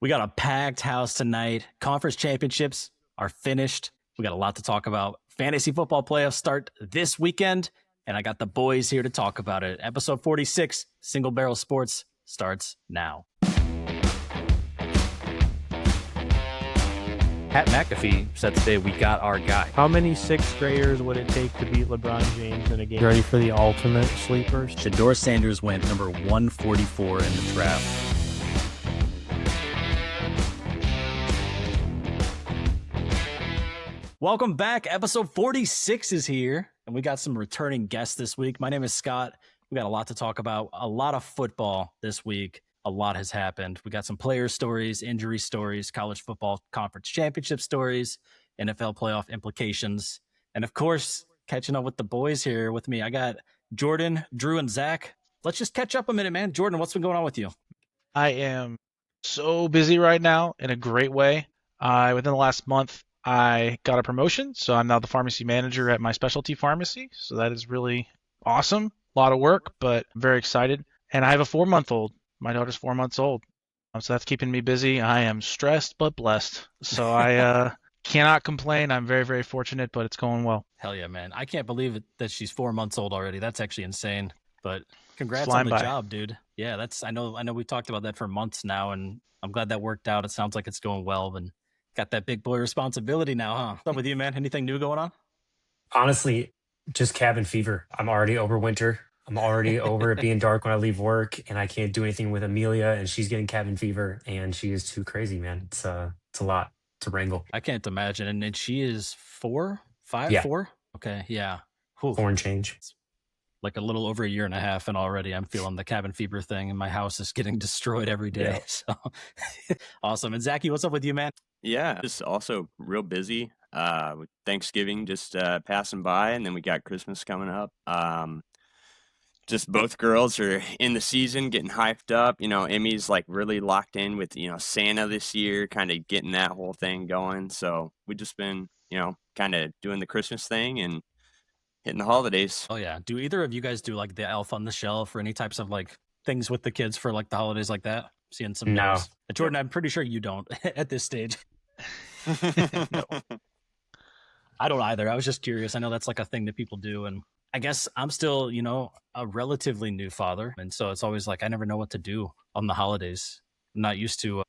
We got a packed house tonight. Conference championships are finished. We got a lot to talk about. Fantasy football playoffs start this weekend, and I got the boys here to talk about it. Episode 46, Single Barrel Sports, starts now. Pat McAfee said today we got our guy. How many sixth graders would it take to beat LeBron James in a game? Ready for the ultimate sleepers? Shedeur Sanders went number 144 in the draft. Welcome back. Episode 46 is here, and we got some returning guests this week. My name is Scott. We got a lot to talk about, a lot of football this week. A lot has happened. We got some player stories, injury stories, college football conference championship stories, NFL playoff implications, and of course, catching up with the boys here with me. I got Jordan, Drew, and Zach. Let's just catch up a minute, man. Jordan, what's been going on with you? I am so busy right now in a great way. Within the last month, I got a promotion, so I'm now the pharmacy manager at my specialty pharmacy. So that is really awesome. A lot of work, but I'm very excited. And I have a 4-month-old. My daughter's 4 months old. So that's keeping me busy. I am stressed but blessed. So I cannot complain. I'm very, very fortunate, but it's going well. Hell yeah, man. I can't believe it, that she's 4 months old already. That's actually insane. But congrats Flying on the by. job, dude. Yeah, that's I know we've talked about that for months now, and I'm glad that worked out. It sounds like it's going well, and got that big boy responsibility now, huh? What's up with you, man? Anything new going on? Honestly, just cabin fever. I'm already over winter. I'm already over it being dark when I leave work, and I can't do anything with Amelia, and she's getting cabin fever, and she is too crazy, man. It's a lot to wrangle. I can't imagine. And she is 4, 5, Yeah. 4? Okay, yeah. Whew. 4 and change. Like a little over a year and a half, and already I'm feeling the cabin fever thing, and my house is getting destroyed every day. Yeah. So awesome. And Zachy, what's up with you, man? Yeah, just also real busy. With Thanksgiving just passing by, and then we got Christmas coming up. Just both girls are in the season, getting hyped up. You know, Emmy's like really locked in with, Santa this year, kind of getting that whole thing going. So we've just been, kind of doing the Christmas thing and hitting the holidays. Oh yeah. Do either of you guys do like the elf on the shelf or any types of like things with the kids for like the holidays like that? Seeing some No. no's. Jordan, I'm pretty sure you don't at this stage. No. I don't either. I was just curious. I know that's like a thing that people do, and I guess I'm still, a relatively new father, and so it's always like I never know what to do on the holidays. I'm not used to,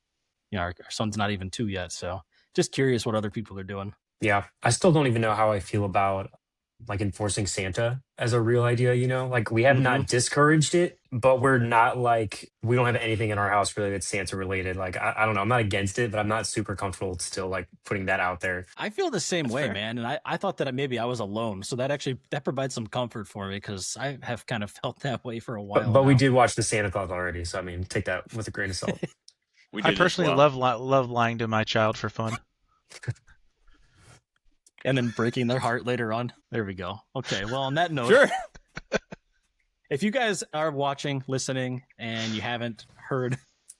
our son's not even 2 yet, so just curious what other people are doing. Yeah. I still don't even know how I feel about like enforcing Santa as a real idea, Like we have not discouraged it, but we're not like we don't have anything in our house really that's Santa related. Like I don't know. I'm not against it, but I'm not super comfortable still like putting that out there. I feel the same That's way, fair. man, and I thought that maybe I was alone, so that provides some comfort for me because I have kind of felt that way for a while. But we now. did watch the Santa Claus already, so I mean, take that with a grain of salt. We I did as personally well. love lying to my child for fun. And then breaking their heart later on. There we go. Okay, well, on that note, Sure. if you guys are watching, listening, and you haven't heard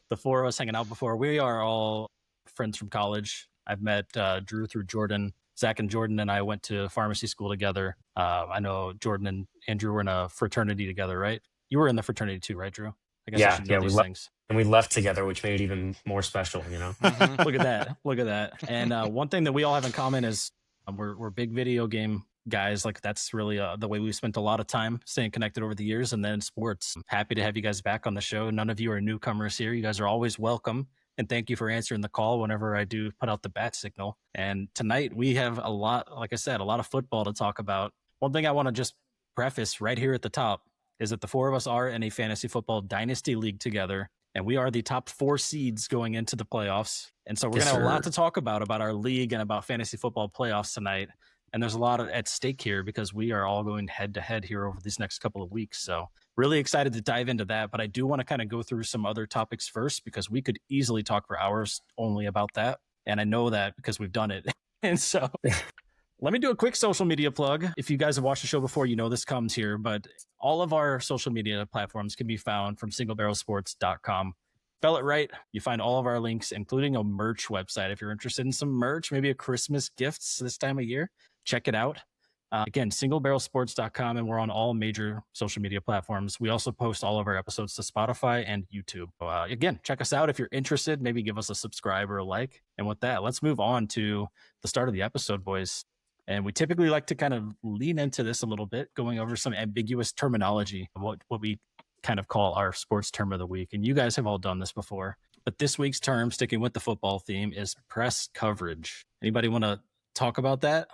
the four of us hanging out before, we are all friends from college. I've met Drew through Jordan. Zach and Jordan and I went to pharmacy school together. I know Jordan and Andrew were in a fraternity together, right? You were in the fraternity too, right, Drew? I guess I Yeah, should know we these left. things. And we left together, which made it even more special, Mhm. Look at that. Look at that. And one thing that we all have in common is we're big video game guys. Like that's really the way we spent a lot of time staying connected over the years. And then sports. I'm happy to have you guys back on the show. None of you are newcomers here. You guys are always welcome. And thank you for answering the call whenever I do put out the bat signal. And tonight we have a lot, like I said, a lot of football to talk about. One thing I want to just preface right here at the top is that the four of us are in a fantasy football dynasty league together. And we are the top 4 seeds going into the playoffs. And so we're Yes, going to have a lot sir. to talk about our league and about fantasy football playoffs tonight. And there's a lot at stake here because we are all going head to head here over these next couple of weeks. So really excited to dive into that. But I do want to kind of go through some other topics first because we could easily talk for hours only about that. And I know that because we've done it. And so let me do a quick social media plug. If you guys have watched the show before, you know this comes here, but all of our social media platforms can be found from singlebarrelsports.com. Spell it right. You find all of our links, including a merch website. If you're interested in some merch, maybe a Christmas gifts this time of year, check it out. Again, singlebarrelsports.com, and we're on all major social media platforms. We also post all of our episodes to Spotify and YouTube. Again, check us out if you're interested. Maybe give us a subscribe or a like. And with that, let's move on to the start of the episode, boys. And we typically like to kind of lean into this a little bit, going over some ambiguous terminology, what we kind of call our sports term of the week. And you guys have all done this before. But this week's term, sticking with the football theme, is press coverage. Anybody want to talk about that?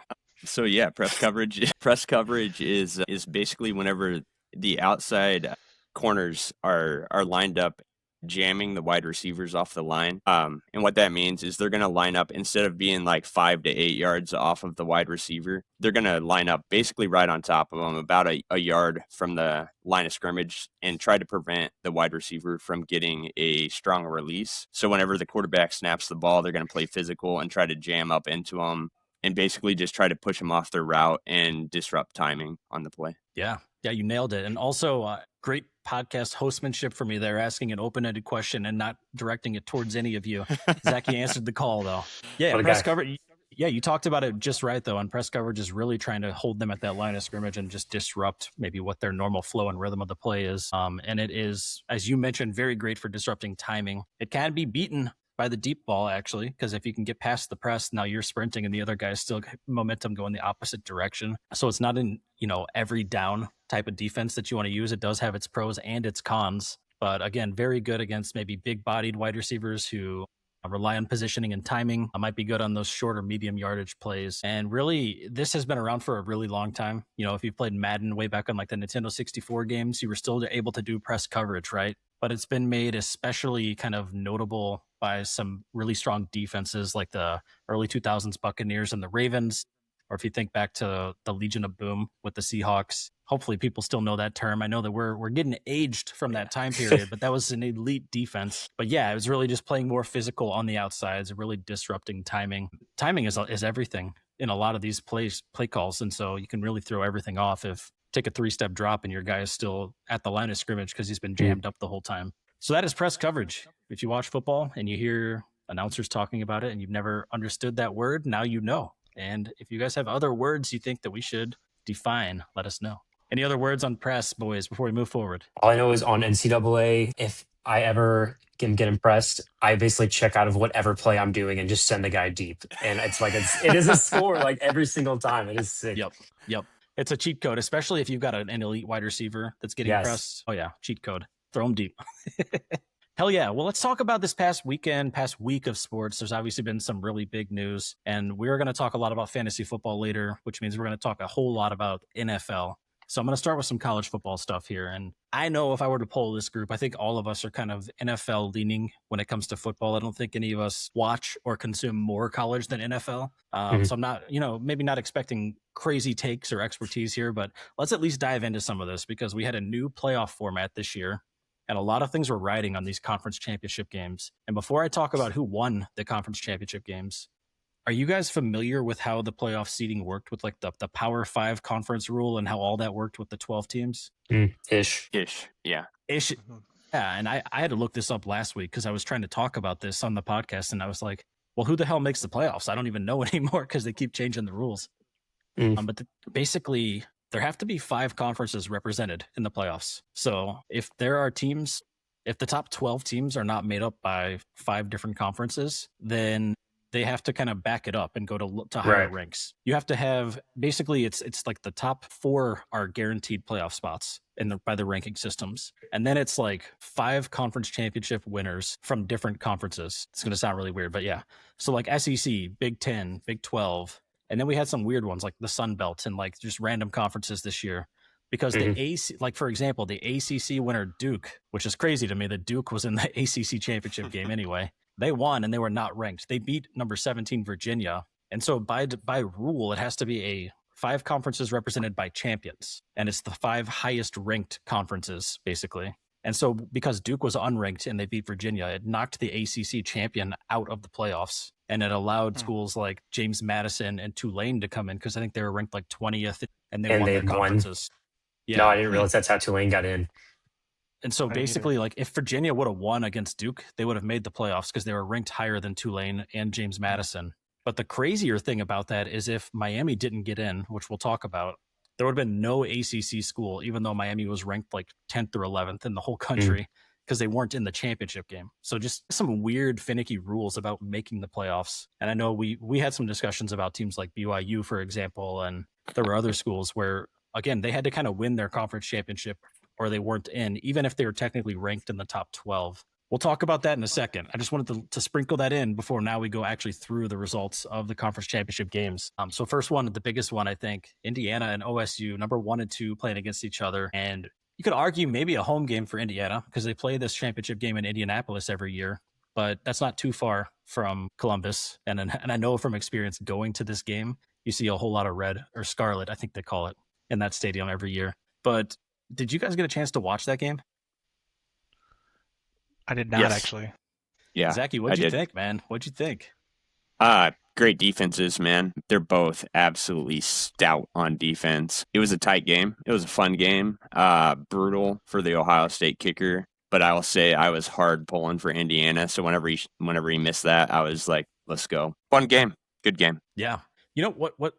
So yeah, press coverage. Press coverage is basically whenever the outside corners are lined up, jamming the wide receivers off the line. And what that means is they're going to line up, instead of being like 5 to 8 yards off of the wide receiver, they're going to line up basically right on top of them, about a yard from the line of scrimmage, and try to prevent the wide receiver from getting a strong release. So whenever the quarterback snaps the ball, they're going to play physical and try to jam up into them, and basically just try to push them off their route and disrupt timing on the play. Yeah, you nailed it. And also, great podcast hostmanship for me there, asking an open-ended question and not directing it towards any of you. Zach, you answered the call, though. Yeah, press coverage. Yeah, you talked about it just right, though. And press coverage is really trying to hold them at that line of scrimmage and just disrupt maybe what their normal flow and rhythm of the play is. And it is, as you mentioned, very great for disrupting timing. It can be beaten by the deep ball, actually, because if you can get past the press, now you're sprinting and the other guy's still momentum going the opposite direction. So it's not in, every down type of defense that you want to use. It does have its pros and its cons, but again, very good against maybe big bodied wide receivers who rely on positioning and timing. I might be good on those shorter medium yardage plays. And really, this has been around for a really long time. If you played Madden way back on like the Nintendo 64 games, you were still able to do press coverage, right? But it's been made especially kind of notable by some really strong defenses like the early 2000s Buccaneers and the Ravens. Or if you think back to the Legion of Boom with the Seahawks, hopefully people still know that term. I know that we're getting aged from that time period, but that was an elite defense. But yeah, it was really just playing more physical on the outsides, really disrupting timing. Timing is everything in a lot of these play calls. And so you can really throw everything off if take a 3-step drop and your guy is still at the line of scrimmage because he's been jammed up the whole time. So that is press coverage. If you watch football and you hear announcers talking about it and you've never understood that word, now you know. And if you guys have other words you think that we should define, let us know. Any other words on press, boys, before we move forward? All I know is on NCAA, if I ever can get impressed, I basically check out of whatever play I'm doing and just send the guy deep. And it is a score like every single time. It is sick. Yep. It's a cheat code, especially if you've got an elite wide receiver that's getting pressed. Oh yeah, cheat code. Throw them deep. Hell yeah. Well, let's talk about this past week of sports. There's obviously been some really big news, and we're going to talk a lot about fantasy football later, which means we're going to talk a whole lot about NFL. So I'm going to start with some college football stuff here. And I know if I were to poll this group, I think all of us are kind of NFL leaning when it comes to football. I don't think any of us watch or consume more college than NFL. So I'm not, maybe not expecting crazy takes or expertise here, but let's at least dive into some of this because we had a new playoff format this year. And a lot of things were riding on these conference championship games. And before I talk about who won the conference championship games, are you guys familiar with how the playoff seeding worked with like the Power 5 conference rule and how all that worked with the 12 teams? Ish. Yeah. Ish. Yeah. And I had to look this up last week because I was trying to talk about this on the podcast. And I was like, well, who the hell makes the playoffs? I don't even know anymore because they keep changing the rules. But basically, there have to be 5 conferences represented in the playoffs. So if there are teams, if the top 12 teams are not made up by 5 different conferences, then they have to kind of back it up and go to higher ranks. You have to have, basically it's like the top 4 are guaranteed playoff spots by the ranking systems. And then it's like 5 conference championship winners from different conferences. It's going to sound really weird, but yeah. So like SEC, Big 10, Big 12. And then we had some weird ones like the Sun Belt and like just random conferences this year because for example, the ACC winner Duke, which is crazy to me that Duke was in the ACC championship game anyway. They won and they were not ranked. They beat number 17 Virginia. And so by rule, it has to be 5 conferences represented by champions. And it's the 5 highest ranked conferences, basically. And so because Duke was unranked and they beat Virginia, it knocked the ACC champion out of the playoffs. And it allowed schools like James Madison and Tulane to come in because I think they were ranked like 20th and they won their conferences. Yeah. No, I didn't realize that's how Tulane got in. And so basically, like if Virginia would have won against Duke, they would have made the playoffs because they were ranked higher than Tulane and James Madison. But the crazier thing about that is if Miami didn't get in, which we'll talk about, there would have been no ACC school, even though Miami was ranked like 10th or 11th in the whole country, because they weren't in the championship game. So just some weird, finicky rules about making the playoffs. And I know we had some discussions about teams like BYU, for example, and there were other schools where, again, they had to kind of win their conference championship or they weren't in, even if they were technically ranked in the top 12. We'll talk about that in a second. I just wanted to sprinkle that in before now we go actually through the results of the conference championship games. So first one, the biggest one, I think, Indiana and OSU, number 1 and 2, playing against each other. And you could argue maybe a home game for Indiana because they play this championship game in Indianapolis every year, but that's not too far from Columbus. And I know from experience going to this game, you see a whole lot of red or scarlet, I think they call it, in that stadium every year. But did you guys get a chance to watch that game? I did not actually. Yeah. Zachy, what'd you think, man? What'd you think? Great defenses, man. They're both absolutely stout on defense. It was a tight game. It was a fun game. Brutal for the Ohio State kicker. But I will say I was hard pulling for Indiana. So whenever he missed that, I was like, let's go. Fun game. Good game. Yeah. You know what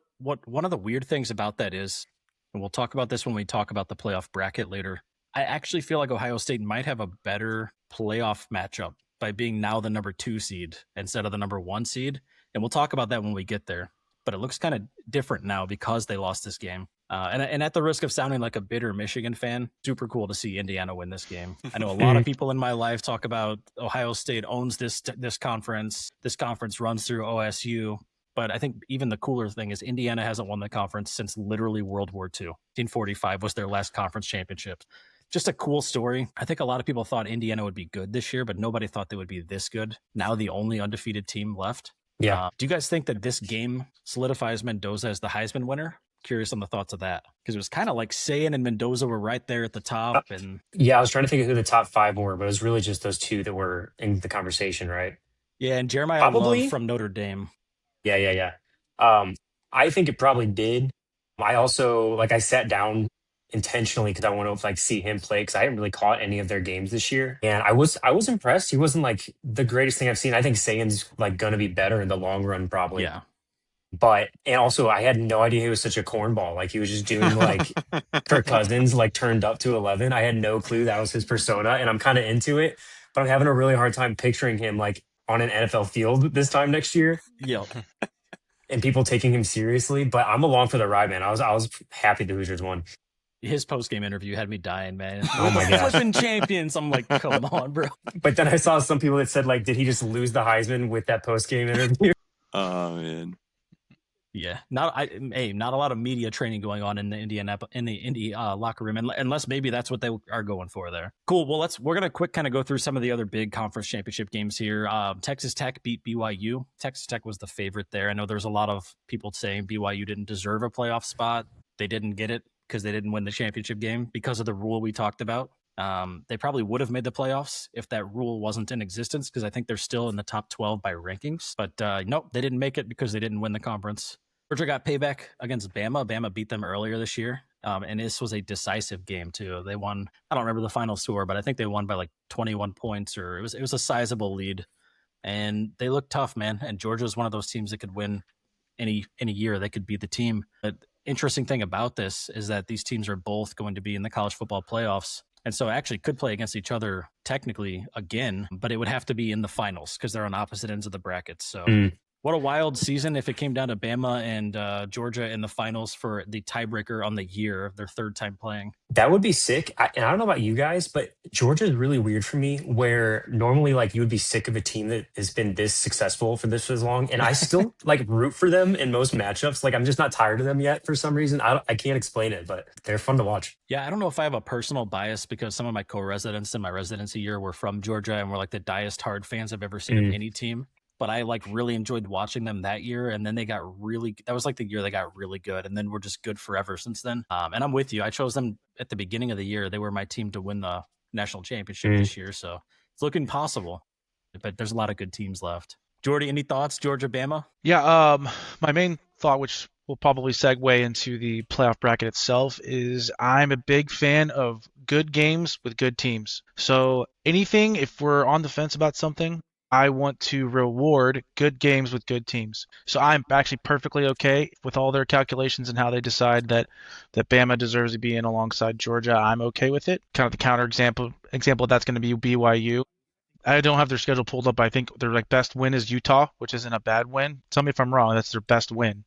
one of the weird things about that is, and we'll talk about this when we talk about the playoff bracket later, I actually feel like Ohio State might have a better playoff matchup by being now the number 2 seed instead of the number 1 seed. And we'll talk about that when we get there. But it looks kind of different now because they lost this game. And at the risk of sounding like a bitter Michigan fan, super cool to see Indiana win this game. I know a lot of people in my life talk about Ohio State owns this conference. This conference runs through OSU. But I think even the cooler thing is Indiana hasn't won the conference since literally World War II. 1945 was their last conference championship. Just a cool story. I think a lot of people thought Indiana would be good this year, but nobody thought they would be this good. Now the only undefeated team left. Yeah. Do you guys think that this game solidifies Mendoza as the Heisman winner? Curious on the thoughts of that. Because it was kind of like Sayan and Mendoza were right there at the top. And yeah, I was trying to think of who the top 5 were, but it was really just those 2 that were in the conversation, right? Yeah, and Jeremiah Probably Love from Notre Dame. Yeah. I think it probably did. I also, I sat down intentionally because I want to see him play because I haven't really caught any of their games this year, and I was impressed. He wasn't the greatest thing I've seen. I think Sagan's gonna be better in the long run, probably. Yeah. But and also I had no idea he was such a cornball. He was just doing Kirk Cousins turned up to 11. I had no clue that was his persona, and I'm kind of into it, but I'm having a really hard time picturing him on an NFL field this time next year. Yeah. And people taking him seriously, but I'm along for the ride, man. I was happy the Hoosiers won. His post-game interview had me dying, man. Oh my gosh. Flipping champions. I'm like, come on, bro. But then I saw some people that said, did he just lose the Heisman with that post-game interview? Oh, man. Yeah, not a lot of media training going on in the Indy locker room, unless maybe that's what they are going for there. Cool. Well, we're gonna quick kind of go through some of the other big conference championship games here. Texas Tech beat BYU. Texas Tech was the favorite there. I know there's a lot of people saying BYU didn't deserve a playoff spot. They didn't get it because they didn't win the championship game because of the rule we talked about. They probably would have made the playoffs if that rule wasn't in existence, because I think they're still in the top 12 by rankings. But nope, they didn't make it because they didn't win the conference. Georgia got payback against Bama. Bama beat them earlier this year, and this was a decisive game too. They won. I don't remember the final score, but I think they won by 21 points, or it was a sizable lead. And they looked tough, man. And Georgia is one of those teams that could win any year. They could beat the team. But interesting thing about this is that these teams are both going to be in the college football playoffs. And so actually could play against each other technically again, but it would have to be in the finals because they're on opposite ends of the brackets. So what a wild season if it came down to Bama and Georgia in the finals for the tiebreaker on the year of their third time playing. That would be sick. And I don't know about you guys, but Georgia is really weird for me, where normally you would be sick of a team that has been this successful for this as long. And I still root for them in most matchups. I'm just not tired of them yet for some reason. I can't explain it, but they're fun to watch. Yeah, I don't know if I have a personal bias because some of my co-residents in my residency year were from Georgia and were the diehard fans I've ever seen of any team. But I really enjoyed watching them that year. And then they got that was the year they got really good. And then we're just good forever since then. And I'm with you. I chose them at the beginning of the year. They were my team to win the national championship this year. So it's looking possible, but there's a lot of good teams left. Jordy, any thoughts? Georgia, Bama? Yeah. My main thought, which will probably segue into the playoff bracket itself, is I'm a big fan of good games with good teams. So anything, if we're on the fence about something, I want to reward good games with good teams. So I'm actually perfectly okay with all their calculations and how they decide that Bama deserves to be in alongside Georgia. I'm okay with it. Kind of the counter example of that's going to be BYU. I don't have their schedule pulled up, but I think their best win is Utah, which isn't a bad win. Tell me if I'm wrong. That's their best win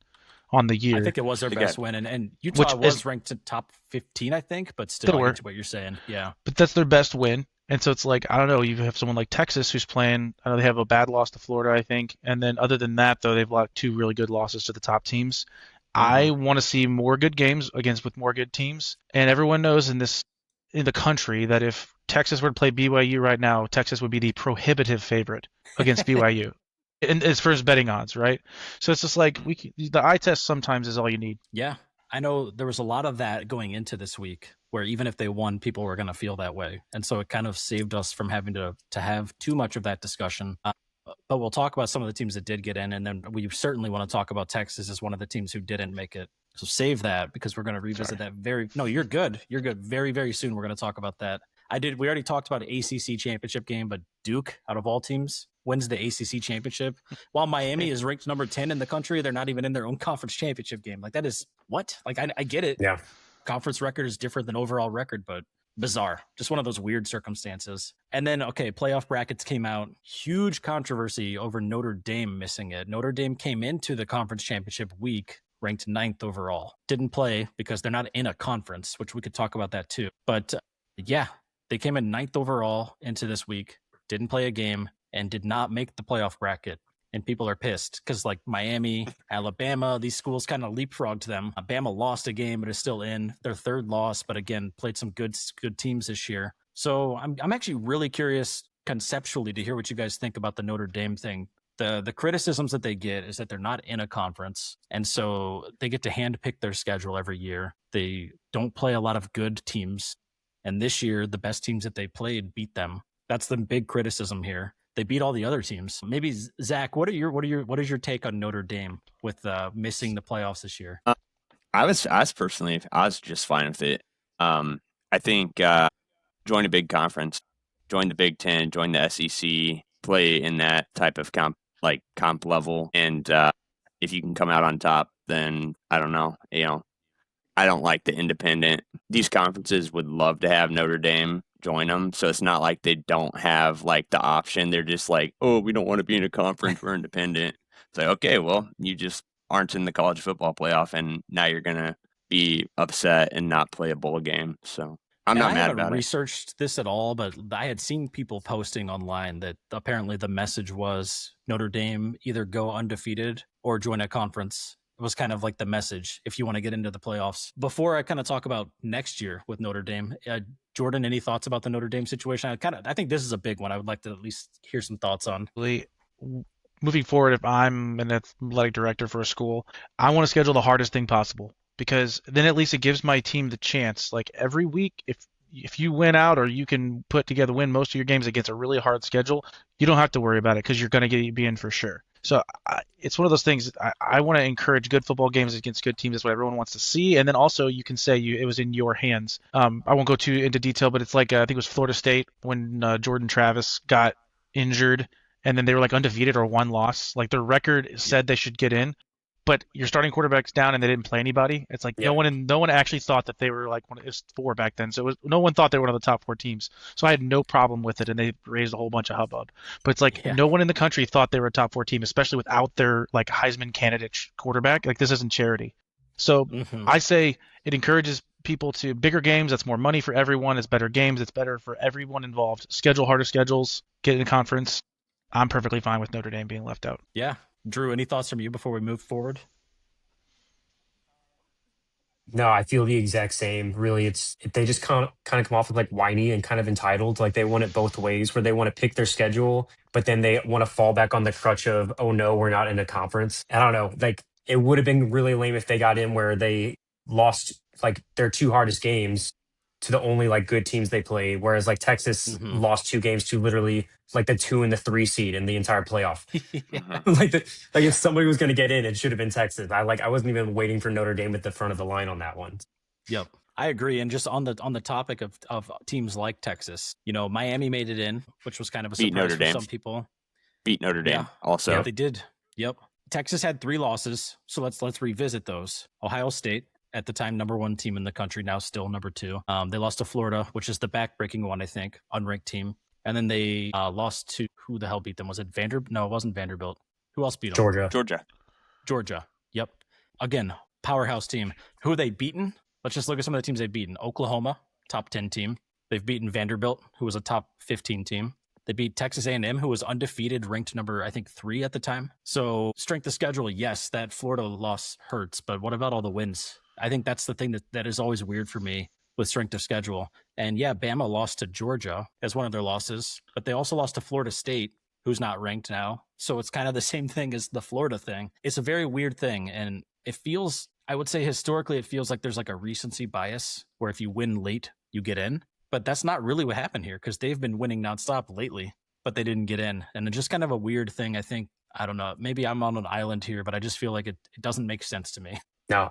on the year. I think it was their They best got- win, and Utah was ranked in top 15, I think, but still, I get to what you're saying. Yeah. But that's their best win. And so it's like, I don't know, you have someone like Texas who's playing, I know they have a bad loss to Florida, I think. And then other than that, though, they've got two really good losses to the top teams. I want to see more good games with more good teams. And everyone knows in the country that if Texas were to play BYU right now, Texas would be the prohibitive favorite against BYU. And as far as betting odds, right? So it's just like the eye test sometimes is all you need. Yeah. I know there was a lot of that going into this week where even if they won, people were going to feel that way. And so it kind of saved us from having to have too much of that discussion. But we'll talk about some of the teams that did get in. And then we certainly want to talk about Texas as one of the teams who didn't make it. So save that because we're going to revisit that no, you're good. You're good. Very, very soon. We're going to talk about that. We already talked about an ACC championship game, but Duke, out of all teams, wins the ACC championship. While Miami is ranked number 10 in the country, they're not even in their own conference championship game. Like, that is what? Like, I get it. Yeah. Conference record is different than overall record, but bizarre. Just one of those weird circumstances. And then, playoff brackets came out. Huge controversy over Notre Dame missing it. Notre Dame came into the conference championship week ranked 9th overall. Didn't play because they're not in a conference, which we could talk about that too. But yeah, they came in 9th overall into this week, didn't play a game, and did not make the playoff bracket. And people are pissed because like Miami, Alabama, these schools kind of leapfrogged them. Bama lost a game, but is still in their third loss, but again, played some good teams this year. So I'm actually really curious conceptually to hear what you guys think about the Notre Dame thing. The criticisms that they get is that they're not in a conference, and so they get to handpick their schedule every year. They don't play a lot of good teams, and this year the best teams that they played beat them. That's the big criticism here. They beat all the other teams. Maybe Zach, what is your take on Notre Dame with missing the playoffs this year? I was just fine with it. I think join a big conference, join the Big Ten, join the SEC, play in that type of comp level, and if you can come out on top, then I don't know. I don't like the independent. These conferences would love to have Notre Dame join them, so it's not like they don't have like the option. They're just like, oh, we don't want to be in a conference, we're independent. It's like, okay, well, you just aren't in the college football playoff, and now you're gonna be upset and not play a bowl game. So I'm not mad about it. I haven't researched this at all, but I had seen people posting online that apparently the message was Notre Dame either go undefeated or join a conference. It was kind of like the message if you want to get into the playoffs. Before I kind of talk about next year with Notre Dame, Jordan, any thoughts about the Notre Dame situation? I think this is a big one. I would like to at least hear some thoughts on. Moving forward, if I'm an athletic director for a school, I want to schedule the hardest thing possible, because then at least it gives my team the chance. Like every week, if you win out or you can win most of your games against a really hard schedule, you don't have to worry about it because you're going to be in for sure. So it's one of those things. I want to encourage good football games against good teams. That's what everyone wants to see. And then also you can say it was in your hands. I won't go too into detail, but it's like I think it was Florida State when Jordan Travis got injured, and then they were like undefeated or one loss. Like their record said they should get in, but your starting quarterback's down and they didn't play anybody. It's like no one actually thought that they were like it was 4 back then. So no one thought they were one of the top 4 teams. So I had no problem with it, and they raised a whole bunch of hubbub. But it's like no one in the country thought they were a top 4 team, especially without their like Heisman candidate quarterback. Like this isn't charity. So I say it encourages people to bigger games. That's more money for everyone. It's better games. It's better for everyone involved. Schedule harder schedules. Get in a conference. I'm perfectly fine with Notre Dame being left out. Yeah. Drew, any thoughts from you before we move forward? No, I feel the exact same. Really, they just kind of come off of like whiny and kind of entitled. Like they want it both ways, where they want to pick their schedule, but then they want to fall back on the crutch of, oh no, we're not in a conference. I don't know. Like it would have been really lame if they got in where they lost like their 2 hardest games to the only like good teams they played, whereas like Texas lost 2 games to literally like the 2 and the 3 seed in the entire playoff. Like if somebody was going to get in, it should have been Texas. I wasn't even waiting for Notre Dame at the front of the line on that one. Yep, I agree. And just on the topic of teams like Texas, Miami made it in, which was kind of a surprise for some people. beat Notre Dame also. Yeah, they did. Yep. Texas had 3 losses, so let's revisit those. Ohio State, at the time number 1 team in the country, now still number 2. They lost to Florida, which is the backbreaking one, I think, unranked team. And then they lost to, who the hell beat them? Was it Vanderbilt? No, it wasn't Vanderbilt. Who else beat them? Georgia. Yep. Again, powerhouse team. Who are they beaten? Let's just look at some of the teams they've beaten. Oklahoma, top 10 team. They've beaten Vanderbilt, who was a top 15 team. They beat Texas A&M, who was undefeated, ranked number, I think, 3 at the time. So strength of schedule, yes, that Florida loss hurts, but what about all the wins? I think that's the thing that is always weird for me with strength of schedule. And yeah, Bama lost to Georgia as one of their losses, but they also lost to Florida State, who's not ranked now. So it's kind of the same thing as the Florida thing. It's a very weird thing. And it feels, I would say historically, it feels like there's like a recency bias where if you win late, you get in. But that's not really what happened here because they've been winning nonstop lately, but they didn't get in. And it's just kind of a weird thing. I think, I don't know, maybe I'm on an island here, but I just feel like it doesn't make sense to me. No,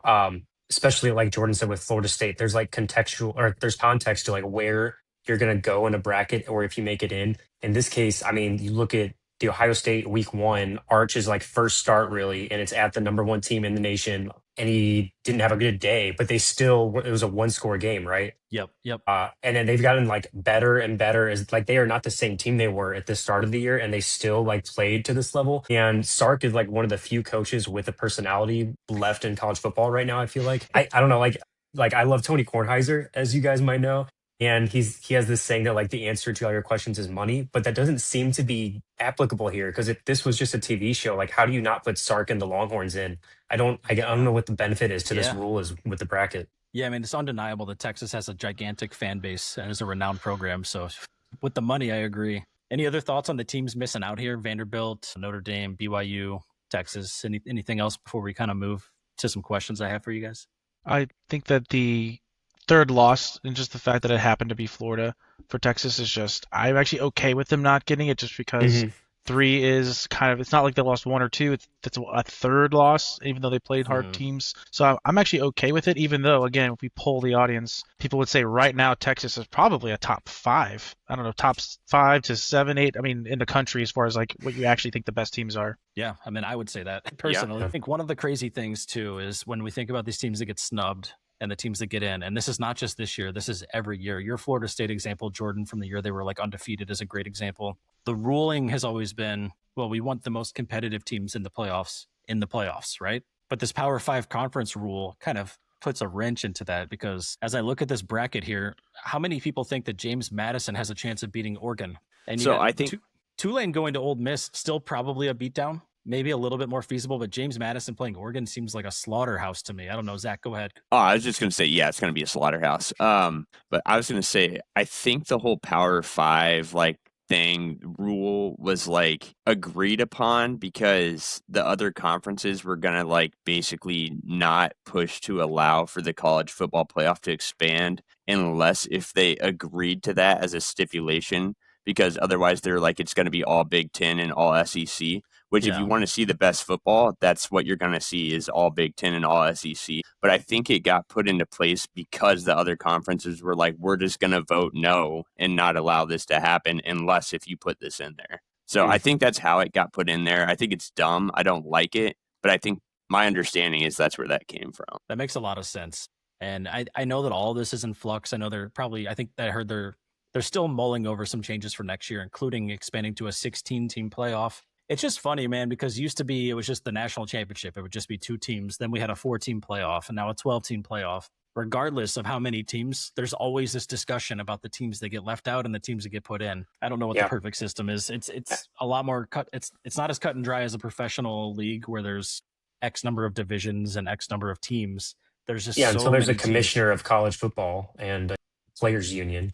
especially like Jordan said with Florida State, there's like contextual or there's context to like where you're going to go in a bracket or if you make it in. In this case, I mean, you look at the Ohio State week 1, Arch is like first start really, and it's at the number 1 team in the nation. And he didn't have a good day, but they still, it was a 1-score game, right? Yep. And then they've gotten like better and better as like they are not the same team they were at the start of the year, and they still like played to this level. And Sark is like one of the few coaches with a personality left in college football right now. I feel like I don't know, like I love Tony Kornheiser, as you guys might know. And he has this saying that like the answer to all your questions is money, but that doesn't seem to be applicable here because if this was just a TV show, like how do you not put Sark and the Longhorns in? I don't know what the benefit is to this rule is with the bracket. Yeah, I mean, it's undeniable that Texas has a gigantic fan base and is a renowned program. So with the money, I agree. Any other thoughts on the teams missing out here? Vanderbilt, Notre Dame, BYU, Texas, anything else before we kind of move to some questions I have for you guys? I think that the third loss and just the fact that it happened to be Florida for Texas is just, I'm actually okay with them not getting it just because 3 is kind of, it's not like they lost 1 or 2. It's a third loss, even though they played hard teams. So I'm actually okay with it, even though, again, if we poll the audience, people would say right now Texas is probably a top 5. I don't know, top 5 to 7, 8. I mean, in the country as far as like what you actually think the best teams are. Yeah, I mean, I would say that personally. I think one of the crazy things too is when we think about these teams that get snubbed and the teams that get in, and this is not just this year, this is every year. Your Florida State example, Jordan, from the year they were like undefeated is a great example. The ruling has always been, well, we want the most competitive teams in the playoffs, right? But this Power 5 conference rule kind of puts a wrench into that because as I look at this bracket here, how many people think that James Madison has a chance of beating Oregon? And so I think Tulane going to Ole Miss, still probably a beatdown. Maybe a little bit more feasible, but James Madison playing Oregon seems like a slaughterhouse to me. I don't know. Zach, go ahead. Oh, I was just going to say, yeah, it's going to be a slaughterhouse. But I was going to say, I think the whole Power 5 like thing rule was like agreed upon because the other conferences were going to like basically not push to allow for the college football playoff to expand unless if they agreed to that as a stipulation, because otherwise they're like, it's going to be all Big Ten and all SEC. Which, if you want to see the best football, that's what you're going to see is all Big Ten and all SEC. But I think it got put into place because the other conferences were like, we're just going to vote no and not allow this to happen unless if you put this in there. So I think that's how it got put in there. I think it's dumb. I don't like it. But I think my understanding is that's where that came from. That makes a lot of sense. And I know that all this is in flux. I know they're probably, I think I heard they're still mulling over some changes for next year, including expanding to a 16-team playoff. It's just funny, man, because it was just the national championship. It would just be 2 teams. Then we had a 4-team playoff and now a 12-team playoff. Regardless of how many teams, there's always this discussion about the teams that get left out and the teams that get put in. I don't know what the perfect system is. It's a lot more cut. It's not as cut and dry as a professional league where there's X number of divisions and X number of teams. There's just so there's a commissioner of college football and a players union.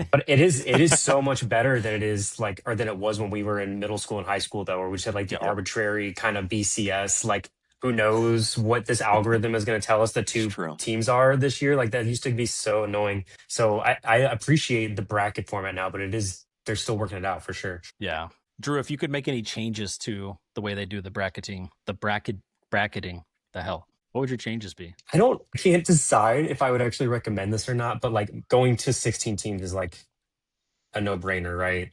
But it is so much better than it is like, or than it was when we were in middle school and high school, though, where we just had like the arbitrary kind of BCS, like who knows what this algorithm is going to tell us the 2 teams are this year. Like that used to be so annoying. So I appreciate the bracket format now, but they're still working it out for sure. Yeah. Drew, if you could make any changes to the way they do the bracketing, the hell, what would your changes be? I can't decide if I would actually recommend this or not, but like going to 16 teams is like a no-brainer, right?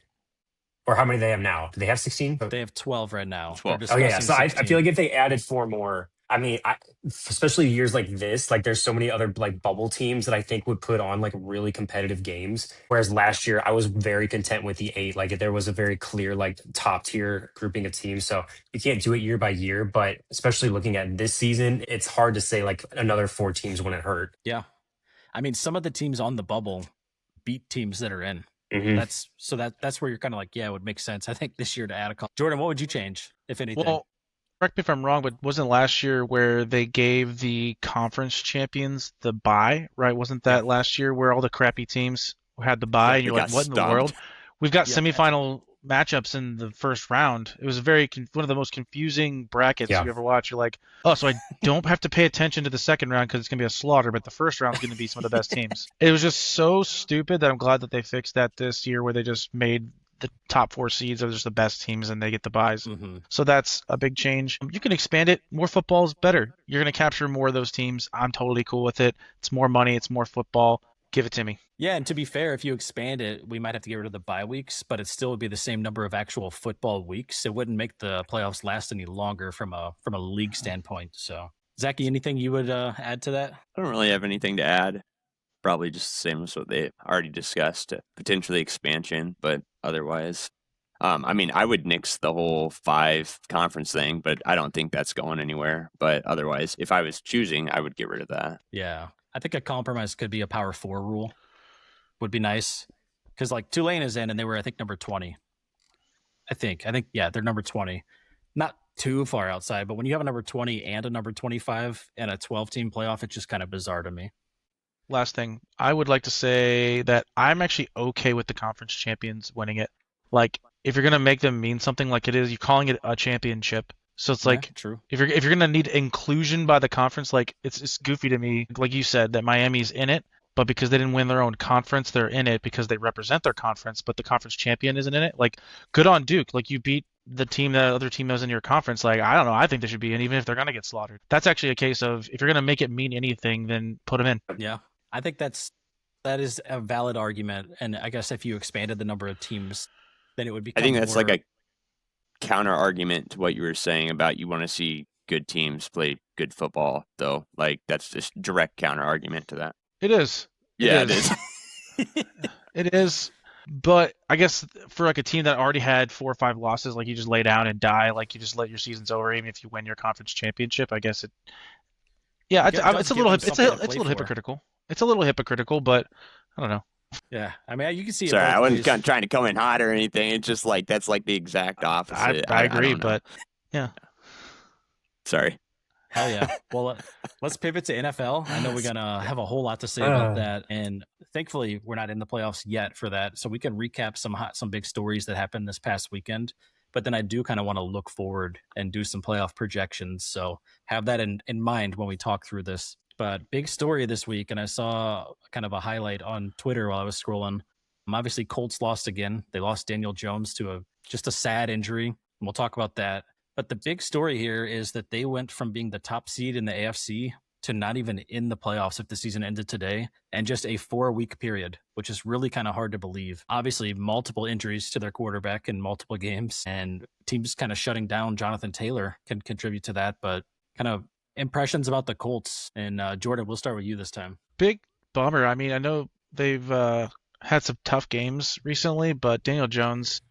Or how many they have now? Do they have 16? They have 12 right now. 12. They're Oh yeah, discussing so I 16. feel like if they added 4 more, I mean, especially years like this, like there's so many other like bubble teams that I think would put on like really competitive games. Whereas last year I was very content with the 8. Like there was a very clear like top tier grouping of teams. So you can't do it year by year, but especially looking at this season, it's hard to say like another 4 teams wouldn't hurt. Yeah. I mean, some of the teams on the bubble beat teams that are in. Mhm. That's where you're kind of like, yeah, it would make sense. I think this year to add a couple. Jordan, what would you change, if anything? Well, correct me if I'm wrong, but wasn't last year where they gave the conference champions the bye, right? Wasn't that last year where all the crappy teams had the bye, and you're like, what in the world? We've got semifinal matchups in the first round. It was one of the most confusing brackets you ever watch. You're like, oh, so I don't have to pay attention to the second round because it's going to be a slaughter, but the first round is going to be some of the best teams. It was just so stupid that I'm glad that they fixed that this year, where they just made the top 4 seeds are just the best teams and they get the buys. Mm-hmm. So that's a big change. You can expand it. More football is better. You're going to capture more of those teams. I'm totally cool with it. It's more money. It's more football. Give it to me. Yeah, and to be fair, if you expand it, we might have to get rid of the bye weeks, but it still would be the same number of actual football weeks. It wouldn't make the playoffs last any longer from a league standpoint. So, Zachy, anything you would add to that? I don't really have anything to add. Probably just the same as what they already discussed. Potentially expansion, but otherwise, I mean, I would nix the whole 5 conference thing, but I don't think that's going anywhere. But otherwise, if I was choosing, I would get rid of that. Yeah, I think a compromise could be a Power 4 rule. Would be nice, because like Tulane is in, and they were, I think, number 20. I think, yeah, they're number 20. Not too far outside, but when you have a number 20 and a number 25 and a 12-team playoff, it's just kind of bizarre to me. Last thing, I would like to say that I'm actually okay with the conference champions winning it. Like, if you're gonna make them mean something, like it is, you're calling it a championship. So it's like, true. If you're gonna need inclusion by the conference, like it's goofy to me, like you said, that Miami's in it, but because they didn't win their own conference, they're in it because they represent their conference, but the conference champion isn't in it. Like, good on Duke. Like, you beat the other team that was in your conference. Like, I don't know. I think they should be in, even if they're gonna get slaughtered. That's actually a case of, if you're gonna make it mean anything, then put them in. Yeah, I think that is a valid argument, and I guess if you expanded the number of teams, then it would be. I think that's like a counter argument to what you were saying about you want to see good teams play good football, though. Like, that's just direct counter argument to that. It is. It is. It is. But I guess for like a team that already had 4 or 5 losses, like, you just lay down and die, like you just let your season's over, even if you win your conference championship. I guess it. Yeah, it's a little hypocritical. It's a little hypocritical, but I don't know. Yeah, I mean, you can see. Sorry, I wasn't trying to come in hot or anything. It's just like that's like the exact opposite. I agree, but yeah. Sorry. Hell yeah. Well, let's pivot to NFL. I know we're gonna have a whole lot to say about that, and thankfully we're not in the playoffs yet for that, so we can recap some big stories that happened this past weekend. But then I do kind of want to look forward and do some playoff projections. So have that in mind when we talk through this. But big story this week, and I saw kind of a highlight on Twitter while I was scrolling. Obviously, Colts lost again. They lost Daniel Jones to just a sad injury, and we'll talk about that. But the big story here is that they went from being the top seed in the AFC to not even in the playoffs if the season ended today, and just a 4-week period, which is really kind of hard to believe. Obviously, multiple injuries to their quarterback in multiple games, and teams kind of shutting down Jonathan Taylor can contribute to that. But kind of impressions about the Colts. And Jordan, we'll start with you this time. Big bummer. I mean, I know they've had some tough games recently, but Daniel Jones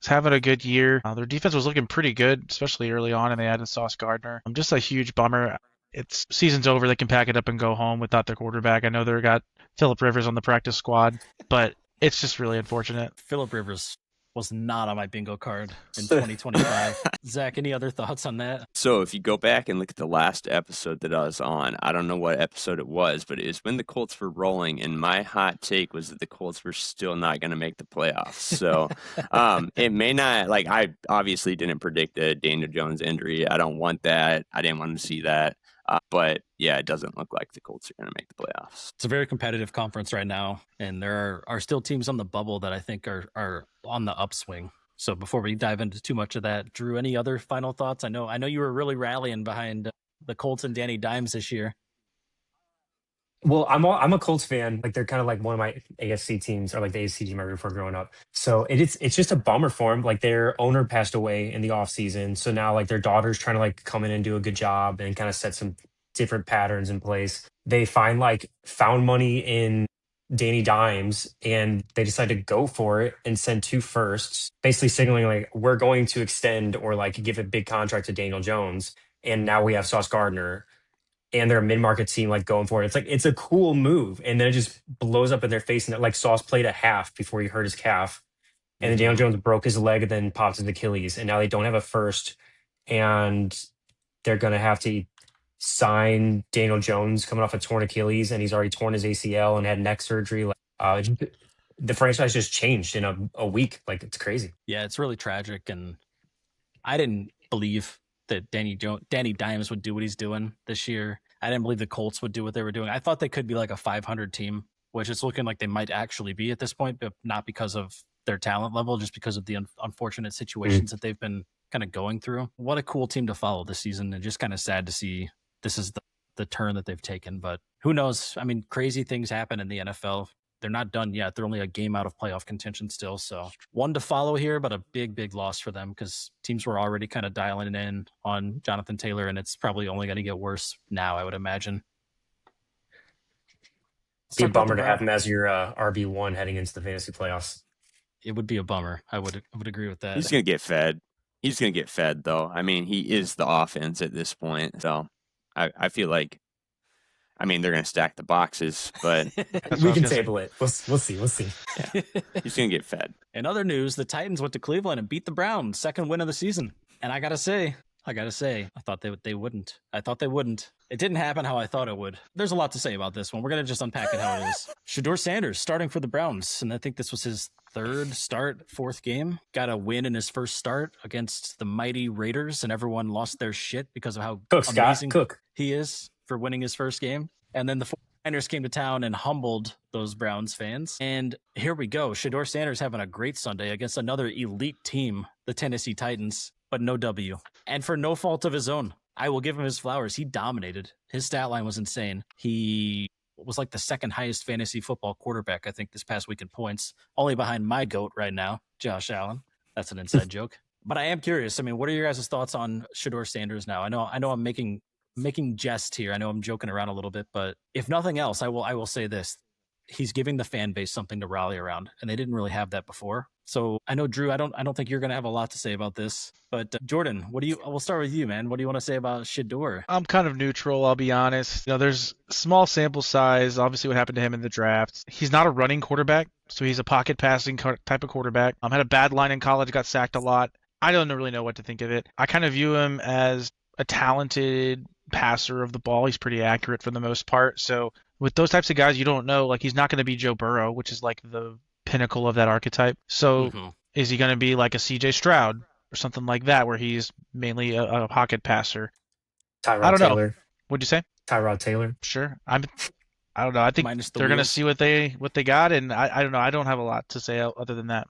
is having a good year. Their defense was looking pretty good, especially early on, and they added Sauce Gardner. Just a huge bummer. It's season's over. They can pack it up and go home without their quarterback. I know they've got Phillip Rivers on the practice squad, but it's just really unfortunate. Phillip Rivers was not on my bingo card in 2025. Zach, any other thoughts on that? So if you go back and look at the last episode that I was on, I don't know what episode it was, but it was when the Colts were rolling, and my hot take was that the Colts were still not going to make the playoffs. So it may not, like, I obviously didn't predict a Daniel Jones injury. I don't want that. I didn't want to see that. But yeah, it doesn't look like the Colts are going to make the playoffs. It's a very competitive conference right now, and there are still teams on the bubble that I think are on the upswing. So before we dive into too much of that, Drew, any other final thoughts? I know you were really rallying behind the Colts and Danny Dimes this year. Well, I'm a Colts fan. Like they're kind of like one of my AFC teams, or like the AFC team I rooted for growing up. So it's just a bummer for them. Like their owner passed away in the off season, so now like their daughter's trying to like come in and do a good job and kind of set some different patterns in place. They found money in Danny Dimes, and they decided to go for it and send two firsts, basically signaling like we're going to extend or like give a big contract to Daniel Jones. And now we have Sauce Gardner, and they're a mid-market team like going for it. It's like it's a cool move, and then it just blows up in their face. And like Sauce played a half before he hurt his calf, and then Daniel Jones broke his leg and then popped his Achilles, and now they don't have a first, and they're gonna have to sign Daniel Jones coming off a torn Achilles, and he's already torn his ACL and had neck surgery. Like the franchise just changed in a week. Like it's crazy. Yeah, it's really tragic, and I didn't believe that Danny Dimes would do what he's doing this year. I didn't believe the Colts would do what they were doing. I thought they could be like a 500 team, which it's looking like they might actually be at this point, but not because of their talent level, just because of the unfortunate situations that they've been kind of going through. What a cool team to follow this season, and just kind of sad to see this is the turn that they've taken. But who knows? I mean, crazy things happen in the NFL. They're not done yet. They're only a game out of playoff contention still. So one to follow here, but a big, big loss for them because teams were already kind of dialing in on Jonathan Taylor, and it's probably only going to get worse now, I would imagine. Be a bummer to have him as your RB1 heading into the fantasy playoffs. It would be a bummer. I would agree with that. He's going to get fed. He's going to get fed, though. I mean, he is the offense at this point. So I feel like, I mean, they're going to stack the boxes, but we can table it. We'll see. Yeah. He's going to get fed. In other news, the Titans went to Cleveland and beat the Browns, second win of the season. And I got to say, I thought they wouldn't. I thought they wouldn't. It didn't happen how I thought it would. There's a lot to say about this one. We're going to just unpack it how it is. Shedeur Sanders starting for the Browns, and I think this was his fourth game. Got a win in his first start against the mighty Raiders, and everyone lost their shit because of how amazing he is for winning his first game. And then the 49ers came to town and humbled those Browns fans. And here we go. Shedeur Sanders having a great Sunday against another elite team, the Tennessee Titans, but no W. And for no fault of his own. I will give him his flowers. He dominated. His stat line was insane. He was like the second highest fantasy football quarterback, I think, this past week in points, only behind my GOAT right now, Josh Allen. That's an inside joke. But I am curious. I mean, what are your guys' thoughts on Shedeur Sanders now? I know I'm making jest here. I know I'm joking around a little bit, but if nothing else, I will say this. He's giving the fan base something to rally around, and they didn't really have that before. So I know, Drew, I don't think you're going to have a lot to say about this, but Jordan, we'll start with you, man. What do you want to say about Shedeur? I'm kind of neutral, I'll be honest. There's small sample size, obviously what happened to him in the draft. He's not a running quarterback, so he's a pocket passing type of quarterback. Had a bad line in college, got sacked a lot. I don't really know what to think of it. I kind of view him as a talented passer of the ball. He's pretty accurate for the most part. So with those types of guys, you don't know, like he's not going to be Joe Burrow, which is like the pinnacle of that archetype. So is he going to be like a CJ Stroud or something like that, where he's mainly a pocket passer? I don't know. What'd you say? Tyrod Taylor. Sure. I don't know. I think they're going to see what they got, and I don't know. I don't have a lot to say other than that.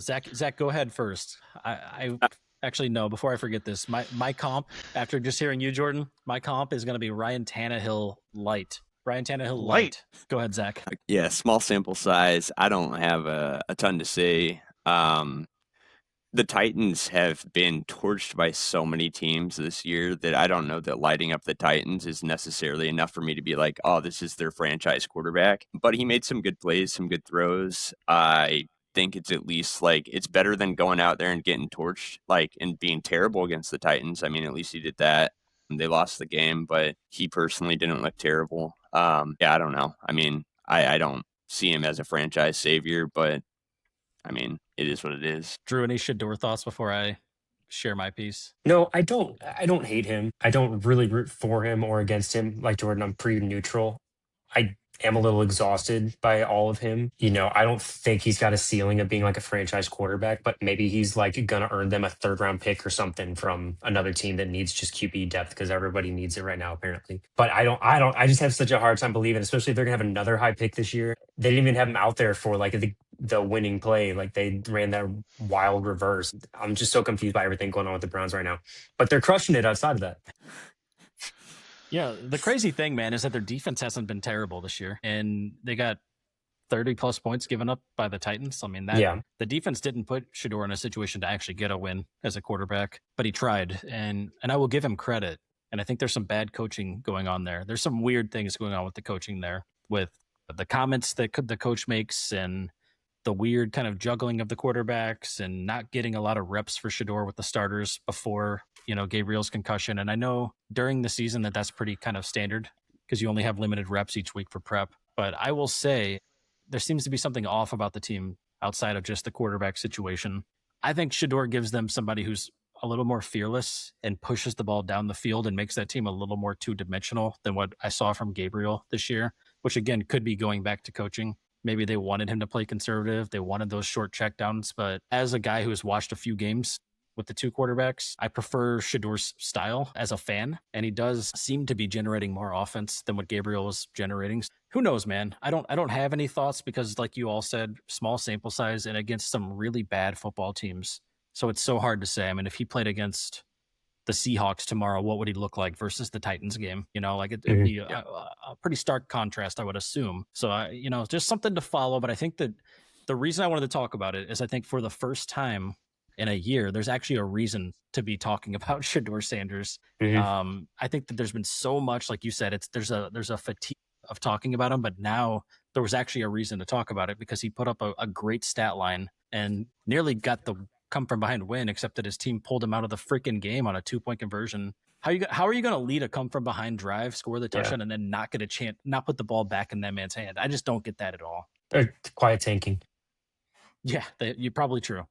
Zach, go ahead first. I actually, no, before I forget this, my comp, after just hearing you, Jordan, my comp is going to be Ryan Tannehill light. Ryan Tannehill light. Go ahead, Zach. Yeah, small sample size. I don't have a ton to say. The Titans have been torched by so many teams this year that I don't know that lighting up the Titans is necessarily enough for me to be like, oh, this is their franchise quarterback. But he made some good plays, some good throws. I think it's at least like it's better than going out there and getting torched, like, and being terrible against the Titans. I mean, at least he did that. They lost the game, but he personally didn't look terrible. Yeah, I don't know. I mean, I don't see him as a franchise savior, but I mean, it is what it is. Drew, any Shedeur thoughts before I share my piece? No, I don't hate him. I don't really root for him or against him. Like Jordan, I'm pretty neutral. I am a little exhausted by all of him. I don't think he's got a ceiling of being like a franchise quarterback, but maybe he's like gonna earn them a third round pick or something from another team that needs just QB depth, because everybody needs it right now apparently. But I just have such a hard time believing, especially if they're gonna have another high pick this year. They didn't even have him out there for like the winning play. Like they ran that wild reverse. I'm just so confused by everything going on with the Browns right now, but they're crushing it outside of that. Yeah, the crazy thing, man, is that their defense hasn't been terrible this year, and they got 30 plus points given up by the Titans. I mean, that Yeah. the defense didn't put Shador in a situation to actually get a win as a quarterback, but he tried, and I will give him credit. And I think there's some bad coaching going on there. There's some weird things going on with the coaching there, with the comments that the coach makes and the weird kind of juggling of the quarterbacks and not getting a lot of reps for Shador with the starters before, Gabriel's concussion. And I know during the season that's pretty kind of standard because you only have limited reps each week for prep. But I will say there seems to be something off about the team outside of just the quarterback situation. I think Shador gives them somebody who's a little more fearless and pushes the ball down the field and makes that team a little more two-dimensional than what I saw from Gabriel this year, which again could be going back to coaching. Maybe they wanted him to play conservative. They wanted those short checkdowns. But as a guy who has watched a few games with the two quarterbacks, I prefer Shador's style as a fan. And he does seem to be generating more offense than what Gabriel was generating. Who knows, man? I don't have any thoughts because, like you all said, small sample size and against some really bad football teams. So it's so hard to say. I mean, if he played against the Seahawks tomorrow, what would he look like versus the Titans game? It'd be a pretty stark contrast, I would assume. So, just something to follow. But I think that the reason I wanted to talk about it is I think for the first time in a year, there's actually a reason to be talking about Shador Sanders. I think that there's been so much, like you said, there's a fatigue of talking about him, but now there was actually a reason to talk about it because he put up a great stat line and nearly got the come from behind win, except that his team pulled him out of the freaking game on a 2-point conversion. How are you going to lead a come from behind drive, score the touchdown, and then not get a chance, not put the ball back in that man's hand? I just don't get that at all. Quiet tanking. Yeah, you're probably true.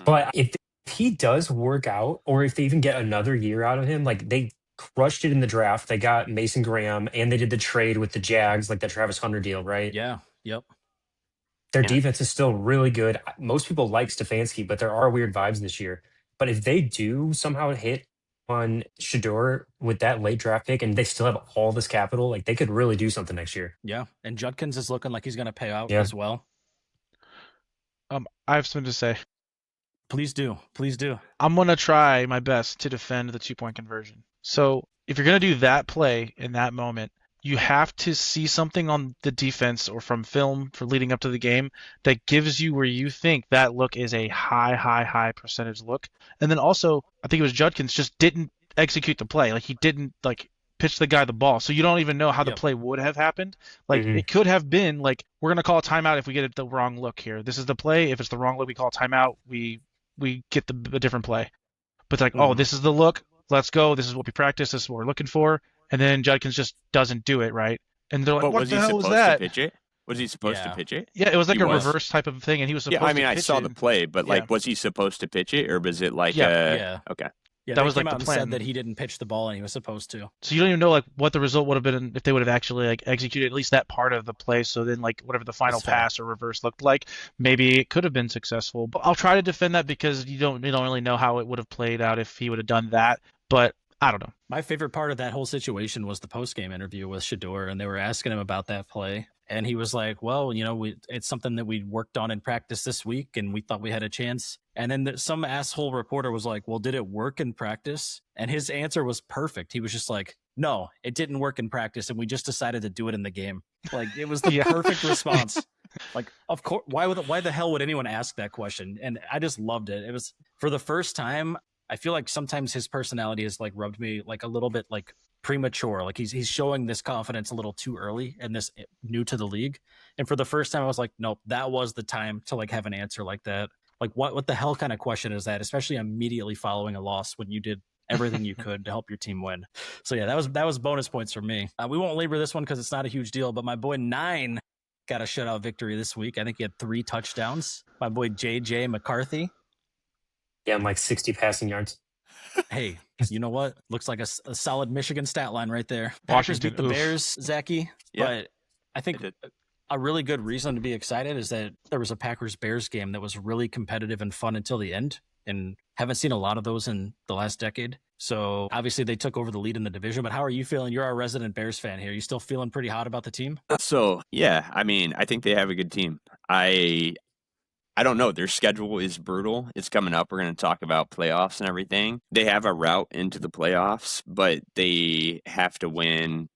But if he does work out, or if they even get another year out of him, like they crushed it in the draft. They got Mason Graham, and they did the trade with the Jags, like the Travis Hunter deal, right? Yeah. Yep. Their defense is still really good. Most people like Stefanski, but there are weird vibes this year. But if they do somehow hit on Shador with that late draft pick and they still have all this capital, like they could really do something next year. Yeah. And Judkins is looking like he's going to pay out as well. I have something to say. Please do. Please do. I'm going to try my best to defend the 2-point conversion. So if you're going to do that play in that moment, you have to see something on the defense or from film for leading up to the game that gives you where you think that look is a high percentage look. And then also, I think it was Judkins just didn't execute the play. Like he didn't pitch the guy the ball. So you don't even know how the play would have happened. Like it could have been like, we're going to call a timeout if we get the wrong look here. This is the play. If it's the wrong look, we call a timeout. We get a different play. But it's like, oh, this is the look. Let's go. This is what we practice. This is what we're looking for. And then Judkins just doesn't do it, right? And they're like, what the hell was that? To pitch it? Was he supposed to pitch it? Yeah, it was like reverse type of thing, and he was supposed to pitch it. I saw the play, but was he supposed to pitch it, or was it like okay. Yeah, that was came like out the and plan. said that he didn't pitch the ball and he was supposed to. So you don't even know what the result would have been if they would have actually executed at least that part of the play. So then whatever the final pass or reverse looked like, maybe it could have been successful. But I'll try to defend that because you don't really know how it would have played out if he would have done that. But I don't know. My favorite part of that whole situation was the post-game interview with Shador, and they were asking him about that play. And he was like, well, it's something that we worked on in practice this week, and we thought we had a chance. And then some asshole reporter was like, well, did it work in practice? And his answer was perfect. He was just like, no, it didn't work in practice, and we just decided to do it in the game. Like, it was the perfect response. Like, of course, why the hell would anyone ask that question? And I just loved it. It was, for the first time, I feel like sometimes his personality has rubbed me a little bit premature. Like he's showing this confidence a little too early and this new to the league. And for the first time I was like, nope, that was the time to have an answer like that. Like what the hell kind of question is that? Especially immediately following a loss when you did everything you could to help your team win. So yeah, that was bonus points for me. We won't labor this one because it's not a huge deal, but my boy 9 got a shutout victory this week. I think he had 3 touchdowns. My boy JJ McCarthy. Yeah, I'm 60 passing yards. Hey, you know what? Looks like a solid Michigan stat line right there. Packers beat the Bears, Zachy. Yeah, but I think a really good reason to be excited is that there was a Packers-Bears game that was really competitive and fun until the end, and haven't seen a lot of those in the last decade. So obviously they took over the lead in the division, but how are you feeling? You're our resident Bears fan here. You still feeling pretty hot about the team? So, yeah, I mean, I think they have a good team. I don't know. Their schedule is brutal. It's coming up. We're going to talk about playoffs and everything. They have a route into the playoffs, but they have to win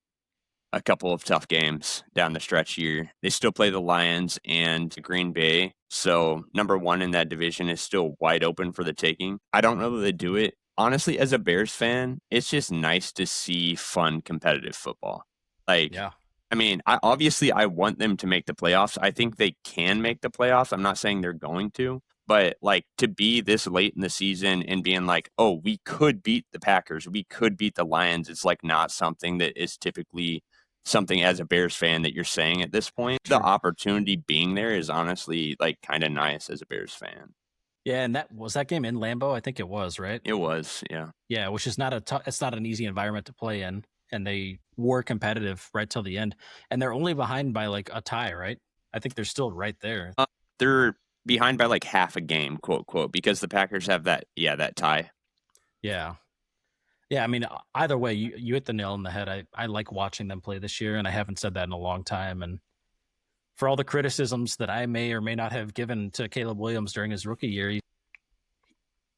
a couple of tough games down the stretch here. They still play the Lions and Green Bay. So number one in that division is still wide open for the taking. I don't know that they do it. Honestly, as a Bears fan, it's just nice to see fun, competitive football. Like, Yeah. I mean, obviously I want them to make the playoffs. I think they can make the playoffs. I'm not saying they're going to, but like to be this late in the season and being like, oh, we could beat the Packers, we could beat the Lions. It's like not something that is typically something as a Bears fan that you're saying at this point. Sure. The opportunity being there is honestly like kind of nice as a Bears fan. Yeah, and that game in Lambeau? I think it was, right? It was, yeah. Yeah, which is it's not an easy environment to play in, and they were competitive right till the end. And they're only behind by like a tie, right? I think they're still right there. They're behind by like half a game, quote quote, because the Packers have that tie. Yeah. Yeah, I mean, either way, you hit the nail on the head. I like watching them play this year, and I haven't said that in a long time. And for all the criticisms that I may or may not have given to Caleb Williams during his rookie year,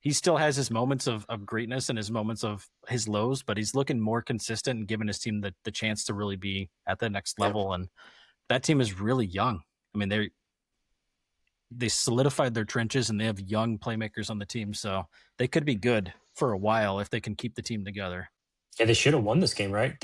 he still has his moments of greatness and his moments of his lows, but he's looking more consistent and giving his team the chance to really be at the next level. And that team is really young. I mean, they solidified their trenches, and they have young playmakers on the team, so they could be good for a while if they can keep the team together. Yeah, they should have won this game, right?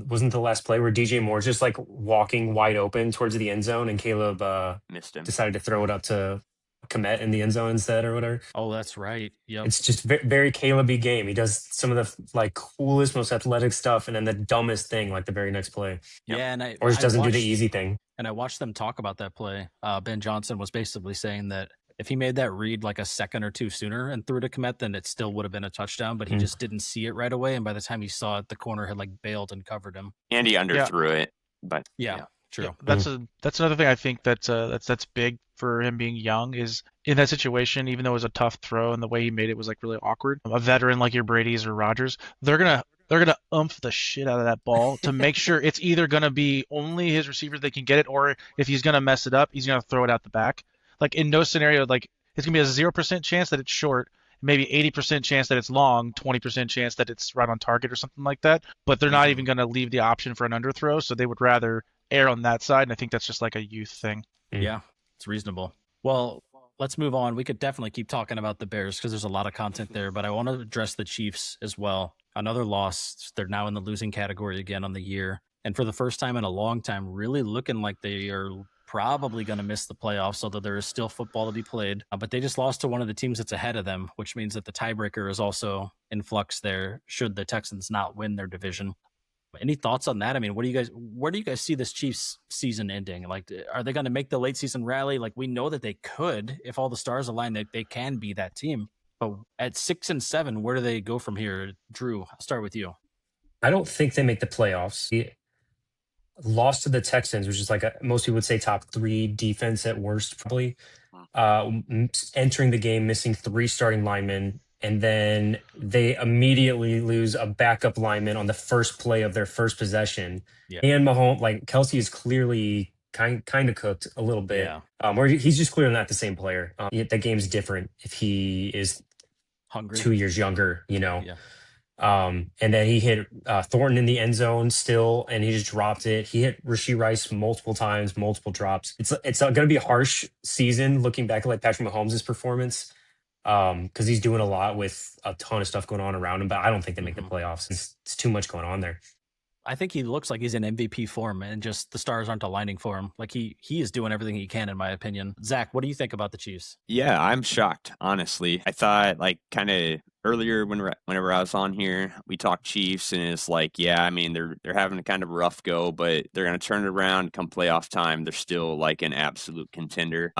Wasn't the last play where DJ Moore's just like walking wide open towards the end zone, and Caleb missed him. Decided to throw it up to Komet in the end zone instead or whatever. Oh, that's right. Yep. It's just very Caleb-y game. He does some of the like coolest, most athletic stuff, and then the dumbest thing like the very next play. Yeah, and or just doesn't do the easy thing. And I watched them talk about that play. Ben Johnson was basically saying that if he made that read like a second or two sooner and threw to Komet, then it still would have been a touchdown, but he just didn't see it right away. And by the time he saw it, the corner had like bailed and covered him. And he underthrew it. But yeah. True. Yeah, that's another thing I think that's big for him being young is in that situation, even though it was a tough throw and the way he made it was like really awkward. A veteran like your Brady's or Rodgers, they're gonna oomph the shit out of that ball to make sure it's either gonna be only his receivers that can get it, or if he's gonna mess it up, he's gonna throw it out the back. Like in no scenario, like it's gonna be a 0% chance that it's short, maybe 80% chance that it's long, 20% chance that it's right on target or something like that. But they're not even gonna leave the option for an underthrow, so they would rather err on that side, and I think that's just like a youth thing. Yeah, it's reasonable. Well, let's move on. We could definitely keep talking about the Bears because there's a lot of content there, but I want to address the Chiefs as well. Another loss. They're now in the losing category again on the year, and for the first time in a long time, really looking like they are probably going to miss the playoffs, although there is still football to be played. But they just lost to one of the teams that's ahead of them, which means that the tiebreaker is also in flux there should the Texans not win their division. Any thoughts on that? I mean, where do you guys see this Chiefs season ending? Like, are they going to make the late season rally? Like, we know that they could, if all the stars align, that they can be that team. But at 6-7, where do they go from here? Drew, I'll start with you. I don't think they make the playoffs. He lost to the Texans, which is like most people would say top 3 defense at worst, probably. Entering the game, missing 3 starting linemen. And then they immediately lose a backup lineman on the first play of their first possession. Yeah. And Mahomes, like Kelsey is clearly kind of cooked a little bit. Yeah. Or he's just clearly not the same player. That game's different if he is hungry, 2 years younger, you know. Yeah. And then he hit Thornton in the end zone still, and he just dropped it. He hit Rashee Rice multiple times, multiple drops. It's going to be a harsh season looking back at like Patrick Mahomes' performance. Because he's doing a lot with a ton of stuff going on around him, but I don't think they make the playoffs. It's too much going on there. I think he looks like he's in MVP form, and just the stars aren't aligning for him. Like he is doing everything he can, in my opinion. Zach, what do you think about the Chiefs? Yeah, I'm shocked, honestly. I thought like kind of earlier whenever I was on here, we talked Chiefs, and it's like, yeah, I mean they're having a kind of rough go, but they're gonna turn it around come playoff time. They're still like an absolute contender.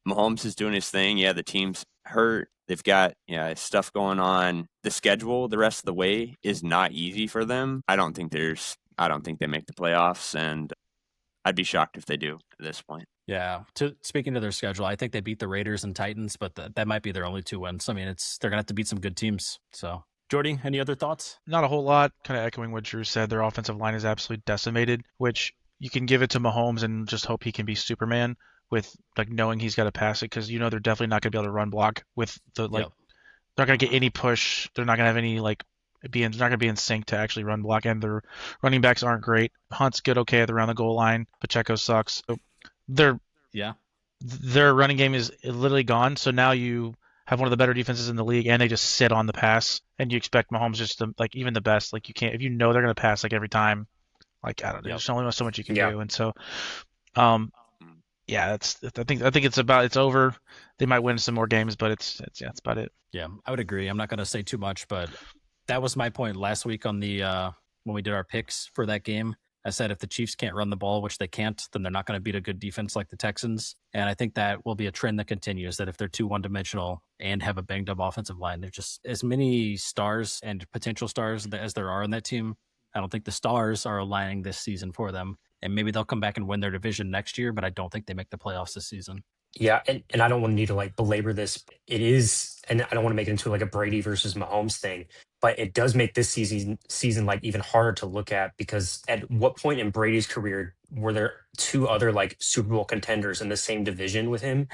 Mahomes is doing his thing. Yeah, the team's hurt. They've got stuff going on. The schedule the rest of the way is not easy for them. I don't think they make the playoffs, and I'd be shocked if they do at this point. Yeah. Speaking to their schedule, I think they beat the Raiders and Titans, but that might be their only 2 wins. I mean, they're gonna have to beat some good teams. So, Jordy, any other thoughts? Not a whole lot. Kind of echoing what Drew said. Their offensive line is absolutely decimated, which you can give it to Mahomes and just hope he can be Superman. with like knowing he's got to pass it because they're definitely not going to be able to run block with the like Yep. they're not going to get any push. They're not going to have any like they're not going to be in sync to actually run block, and their running backs aren't great. Hunt's good, okay, at around the goal line. Pacheco sucks. So their Yeah. their running game is literally gone. So now you have one of the better defenses in the league, and they just sit on the pass, and you expect Mahomes just to like even the best like you can't if you know they're going to pass like every time. Like I don't know, Yep. there's only so much you can Yeah. do, and so yeah, I think it's over. They might win some more games, but it's that's about it. Yeah, I would agree. I'm not going to say too much, but that was my point last week on the when we did our picks for that game. I said if the Chiefs can't run the ball, which they can't, then they're not going to beat a good defense like the Texans. And I think that will be a trend that continues, that if they're too one-dimensional and have a banged-up offensive line, there's just as many stars and potential stars as there are on that team. I don't think the stars are aligning this season for them. And maybe they'll come back and win their division next year, but I don't think they make the playoffs this season. Yeah, and I don't want to need to like belabor this. It is, and I don't want to make it into like a Brady versus Mahomes thing, but it does make this season like even harder to look at because at what point in Brady's career were there two other like Super Bowl contenders in the same division with him?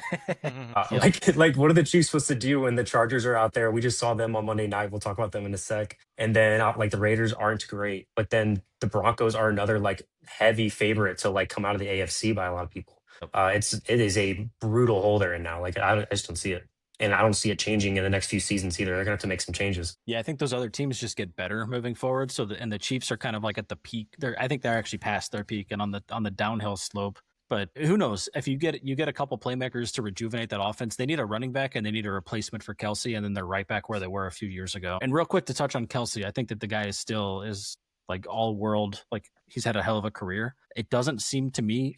Yep. Like what are the Chiefs supposed to do when the Chargers are out there? We just saw them on Monday night. We'll talk about them in a sec. And then like the Raiders aren't great, but then the Broncos are another like heavy favorite to like come out of the AFC by a lot of people. It is a brutal hole they're in now. Like I just don't see it, and I don't see it changing in the next few seasons either. They're gonna have to make some changes. Yeah, I think those other teams just get better moving forward. So and the Chiefs are kind of like at the peak. I think they're actually past their peak and on the downhill slope. But who knows? If you get a couple playmakers to rejuvenate that offense, they need a running back and they need a replacement for Kelsey, and then they're right back where they were a few years ago. And real quick to touch on Kelsey, I think that the guy is like all world, like he's had a hell of a career. It seems to me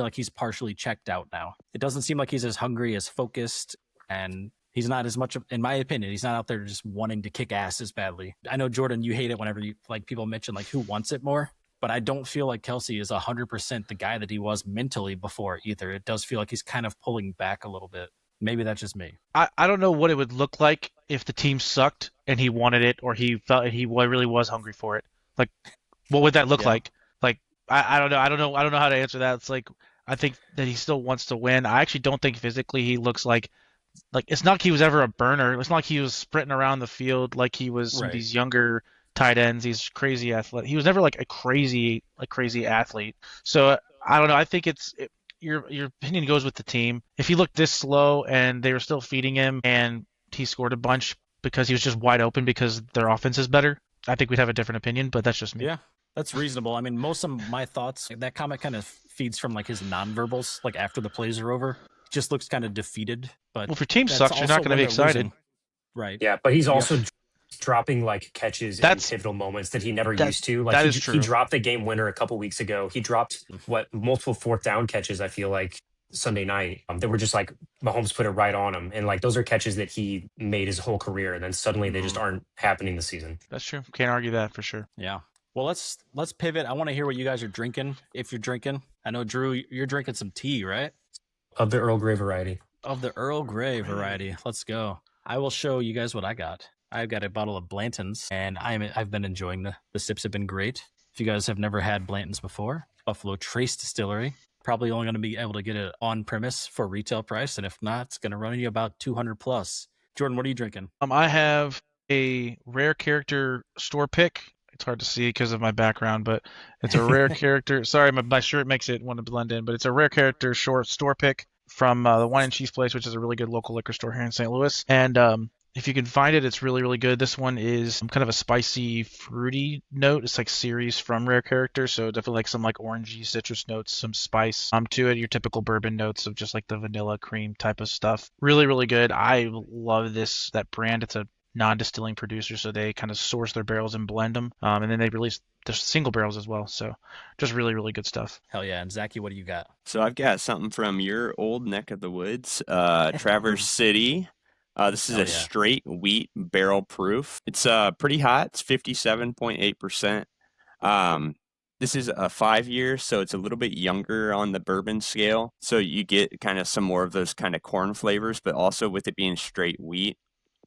like he's partially checked out now. It doesn't seem like he's as hungry, as focused, and he's not as much, in my opinion, he's not out there just wanting to kick ass as badly. I know, Jordan, you hate it whenever you like people mention like who wants it more, but I don't feel like Kelsey is 100% the guy that he was mentally before either. It does feel like he's kind of pulling back a little bit. Maybe that's just me. I don't know what it would look like if the team sucked and he wanted it or he felt he really was hungry for it. Like, what would that look Yeah. like? Like, I don't know. I don't know how to answer that. It's like I think that he still wants to win. I actually don't think physically he looks like it's not like he was ever a burner. It's not like he was sprinting around the field like he was some of Right. these younger tight ends. He's crazy athlete. He was never like a crazy athlete. So I don't know. I think your opinion goes with the team. If he looked this slow and they were still feeding him and he scored a bunch because he was just wide open because their offense is better, I think we'd have a different opinion. But that's just me. Yeah, that's reasonable. I mean, most of my thoughts, that comment kind of feeds from like his nonverbals, like after the plays are over. Just looks kind of defeated. But Well, if your team that's sucks, you're not also going to when be they're excited. losing. Right. Yeah, but he's also dropping like catches in That's- pivotal moments that he never that- used to. Like that he, is he true. dropped the game winner a couple weeks ago. He dropped multiple fourth down catches. I feel like Sunday night that were just like Mahomes put it right on him, and like those are catches that he made his whole career, and then suddenly they just aren't happening this season. That's true. Can't argue that for sure. Yeah. Well, let's pivot. I want to hear what you guys are drinking. If you're drinking, I know Drew, you're drinking some tea, right? Of the Earl Grey variety. Of the Earl Grey variety. Let's go. I will show you guys what I got. I've got a bottle of Blanton's, and I've been enjoying the sips have been great. If you guys have never had Blanton's before, Buffalo Trace Distillery. Probably only going to be able to get it on premise for retail price, and if not, it's going to run you about 200 plus. Jordan, what are you drinking? I have a rare character store pick. It's hard to see because of my background, but it's a rare character. Sorry, my shirt makes it want to blend in, but it's a rare character store pick from the Wine and Cheese Place, which is a really good local liquor store here in St. Louis. And if you can find it, it's really, really good. This one is kind of a spicy, fruity note. It's like series from Rare Character, so definitely like some like orangey citrus notes, some spice to it. Your typical bourbon notes of just like the vanilla cream type of stuff. Really, really good. I love that brand. It's a non-distilling producer, so they kind of source their barrels and blend them, and then they release the single barrels as well. So just really, really good stuff. Hell yeah. And Zachy, what do you got? So I've got something from your old neck of the woods, Traverse City. This is Hell a yeah. straight wheat barrel proof. It's pretty hot. It's 57.8%. This is a 5-year, so it's a little bit younger on the bourbon scale. So you get kind of some more of those kind of corn flavors, but also with it being straight wheat,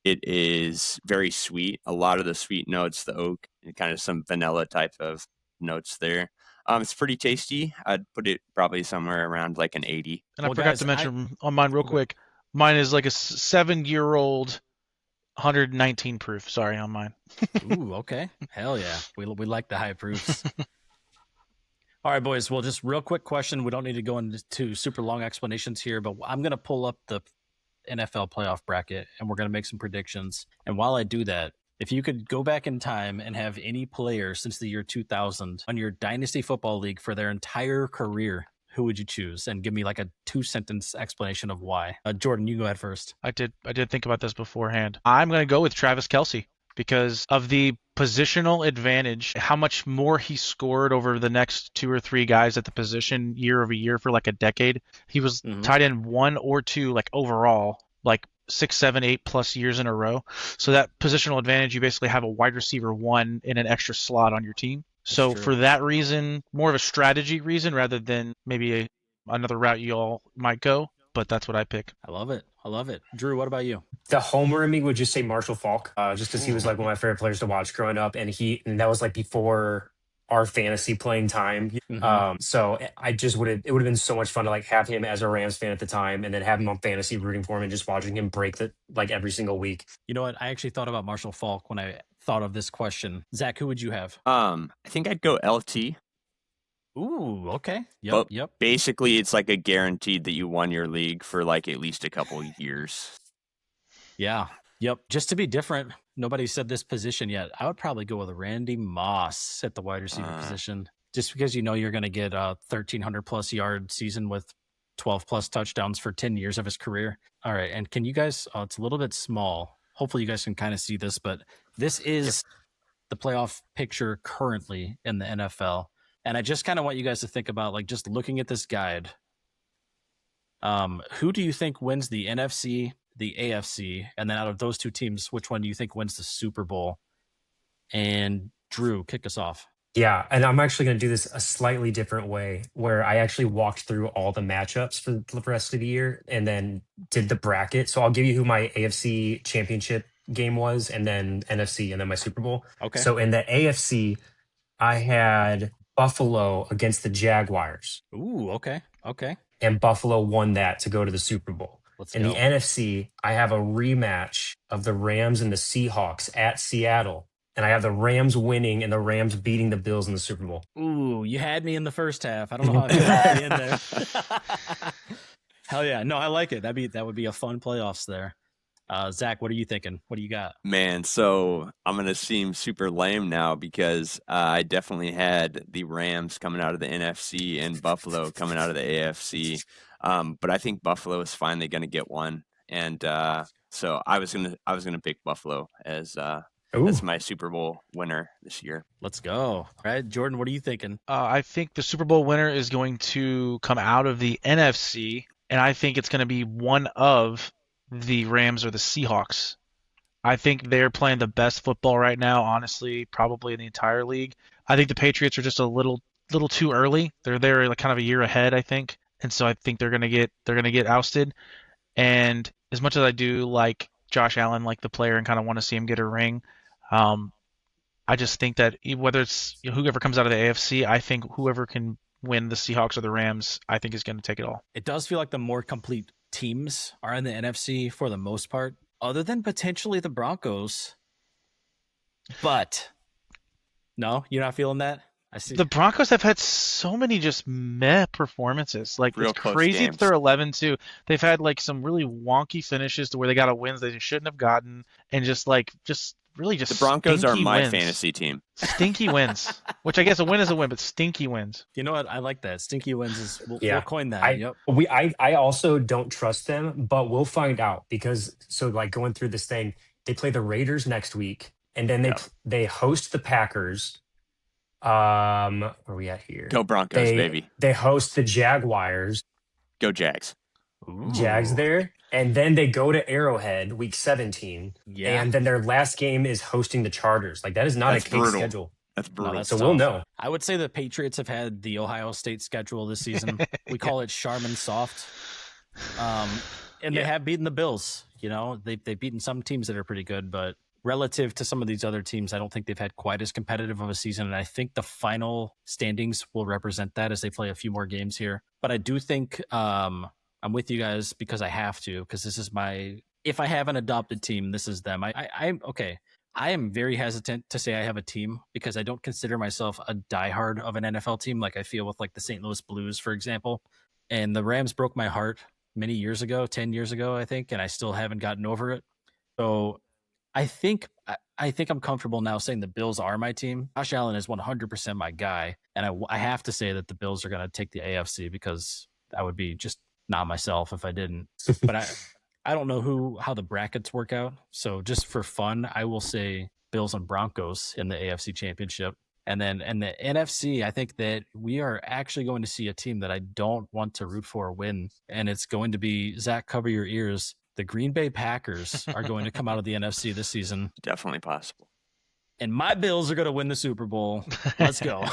it is very sweet. A lot of the sweet notes, the oak, and kind of some vanilla type of notes there. It's pretty tasty. I'd put it probably somewhere around like an 80. And I Well, forgot guys, to mention on mine real quick. Mine is like a 7-year-old 119 proof. Sorry, on mine. Ooh, okay. Hell yeah. We like the high proofs. All right, boys. Well, just real quick question. We don't need to go into super long explanations here, but I'm going to pull up the NFL playoff bracket and we're going to make some predictions. And while I do that, if you could go back in time and have any player since the year 2000 on your Dynasty Football League for their entire career, who would you choose? And give me like a 2-sentence explanation of why. Jordan, you go ahead first. I did think about this beforehand. I'm going to go with Travis Kelce because of the positional advantage, how much more he scored over the next 2 or 3 guys at the position year over year for like a decade. He was tied in 1 or 2 like overall, like 6, 7, 8+ years in a row. So that positional advantage, you basically have a wide receiver 1 in an extra slot on your team. So for that reason, more of a strategy reason rather than maybe another route you all might go, but that's what I pick. I love it. Drew, what about you? The homer in me would just say Marshall Falk, just because he was like one of my favorite players to watch growing up, and that was like before our fantasy playing time. So I just it would have been so much fun to like have him as a Rams fan at the time, and then have him on fantasy rooting for him and just watching him break the like every single week. You know what? I actually thought about Marshall Falk when I thought of this question. Zach, who would you have? I think I'd go LT. Ooh, okay. But Yep. basically, it's like a guaranteed that you won your league for like at least a couple years. Yeah. Yep. Just to be different, nobody said this position yet. I would probably go with Randy Moss at the wide receiver position, just because you know you're going to get a 1,300+ yard season with 12+ touchdowns for 10 years of his career. All right. And can you guys, it's a little bit small. Hopefully you guys can kind of see this, but this is the playoff picture currently in the NFL. And I just kind of want you guys to think about, like, just looking at this guide. Who do you think wins the NFC, the AFC, and then out of those two teams, which one do you think wins the Super Bowl? And Drew, kick us off. Yeah, and I'm actually going to do this a slightly different way, where I actually walked through all the matchups for the rest of the year and then did the bracket. So I'll give you who my AFC championship game was, and then NFC, and then my Super Bowl. Okay. So in the AFC, I had Buffalo against the Jaguars. Ooh, okay. And Buffalo won that to go to the Super Bowl. In the NFC, I have a rematch of the Rams and the Seahawks at Seattle. And I have the Rams winning and the Rams beating the Bills in the Super Bowl. Ooh, you had me in the first half. I don't know how you got me in there. Hell yeah. No, I like it. That would be a fun playoffs there. Zach, what are you thinking? What do you got? Man, so I'm going to seem super lame now because I definitely had the Rams coming out of the NFC and Buffalo coming out of the AFC. But I think Buffalo is finally going to get one. And so I was gonna pick Buffalo as my Super Bowl winner this year. Let's go. All right, Jordan, what are you thinking? I think the Super Bowl winner is going to come out of the NFC, and I think it's going to be one of the Rams or the Seahawks. I think they're playing the best football right now, honestly, probably in the entire league. I think the Patriots are just a little too early. They're there like kind of a year ahead, I think. And so I think they're gonna get ousted. And as much as I do like Josh Allen, like the player, and kind of want to see him get a ring, I just think that whether it's whoever comes out of the AFC, I think whoever can win the Seahawks or the Rams, I think is going to take it all. It does feel like the more complete teams are in the NFC for the most part, other than potentially the Broncos. But no, you're not feeling that? I see. The Broncos have had so many just meh performances. Like, Real it's close crazy games. that they're 11-2. They've had like some really wonky finishes to where they got wins they shouldn't have gotten, and just really just The Broncos are stinky my wins. fantasy team. Stinky wins, which I guess a win is a win, but stinky wins. You know what? I like that. Stinky wins is we'll coin that. I also don't trust them, but we'll find out, because like going through this thing, they play the Raiders next week, and then they host the Packers. Where are we at here? Go Broncos, baby. They host the Jaguars. Go Jags. Ooh. Jags there. And then they go to Arrowhead week 17. Yeah. And then their last game is hosting the Chargers. Like, that is not That's a cake brutal. schedule. That's brutal. that's So tough. we'll know. I would say the Patriots have had the Ohio State schedule this season. We call it Charmin Soft. And they have beaten the Bills. You know, they've beaten some teams that are pretty good, but relative to some of these other teams, I don't think they've had quite as competitive of a season. And I think the final standings will represent that as they play a few more games here. But I do think I'm with you guys because I have to, because this is if I have an adopted team, this is them. I'm okay. I am very hesitant to say I have a team because I don't consider myself a diehard of an NFL team like I feel with like the St. Louis Blues, for example. And the Rams broke my heart many years ago, 10 years ago, I think, and I still haven't gotten over it. So I think I'm comfortable now saying the Bills are my team. Josh Allen is 100% my guy, and I have to say that the Bills are going to take the AFC because I would be just not myself if I didn't. But I don't know how the brackets work out. So just for fun, I will say Bills and Broncos in the AFC Championship. And then in the NFC, I think that we are actually going to see a team that I don't want to root for win. And it's going to be, Zach, cover your ears. The Green Bay Packers are going to come out of the NFC this season. Definitely possible. And my Bills are going to win the Super Bowl. Let's go.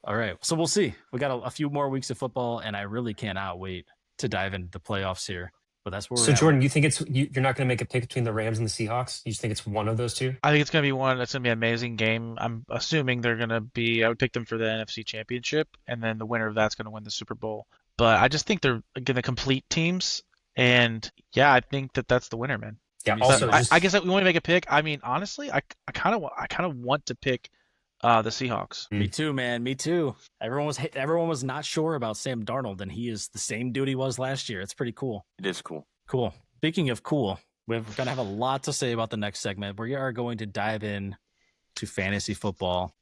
All right. So we'll see. We got a few more weeks of football, and I really cannot wait to dive into the playoffs here. But that's where we're So at. Jordan, you think you're not going to make a pick between the Rams and the Seahawks? You just think it's one of those two? I think it's going to be one that's going to be an amazing game. I'm assuming they're going to be, I would pick them for the NFC Championship, and then the winner of that's going to win the Super Bowl. But I just think they're going to complete teams, and yeah, I think that's the winner, man. Yeah. So Also, I guess that we want to make a pick. I mean, honestly, I kind of want to pick the Seahawks. Me too, man. Me too. Everyone was not sure about Sam Darnold, and he is the same dude he was last year. It's pretty cool. It is cool. Cool. Speaking of cool, we're going to have a lot to say about the next segment. We are going to dive in to fantasy football.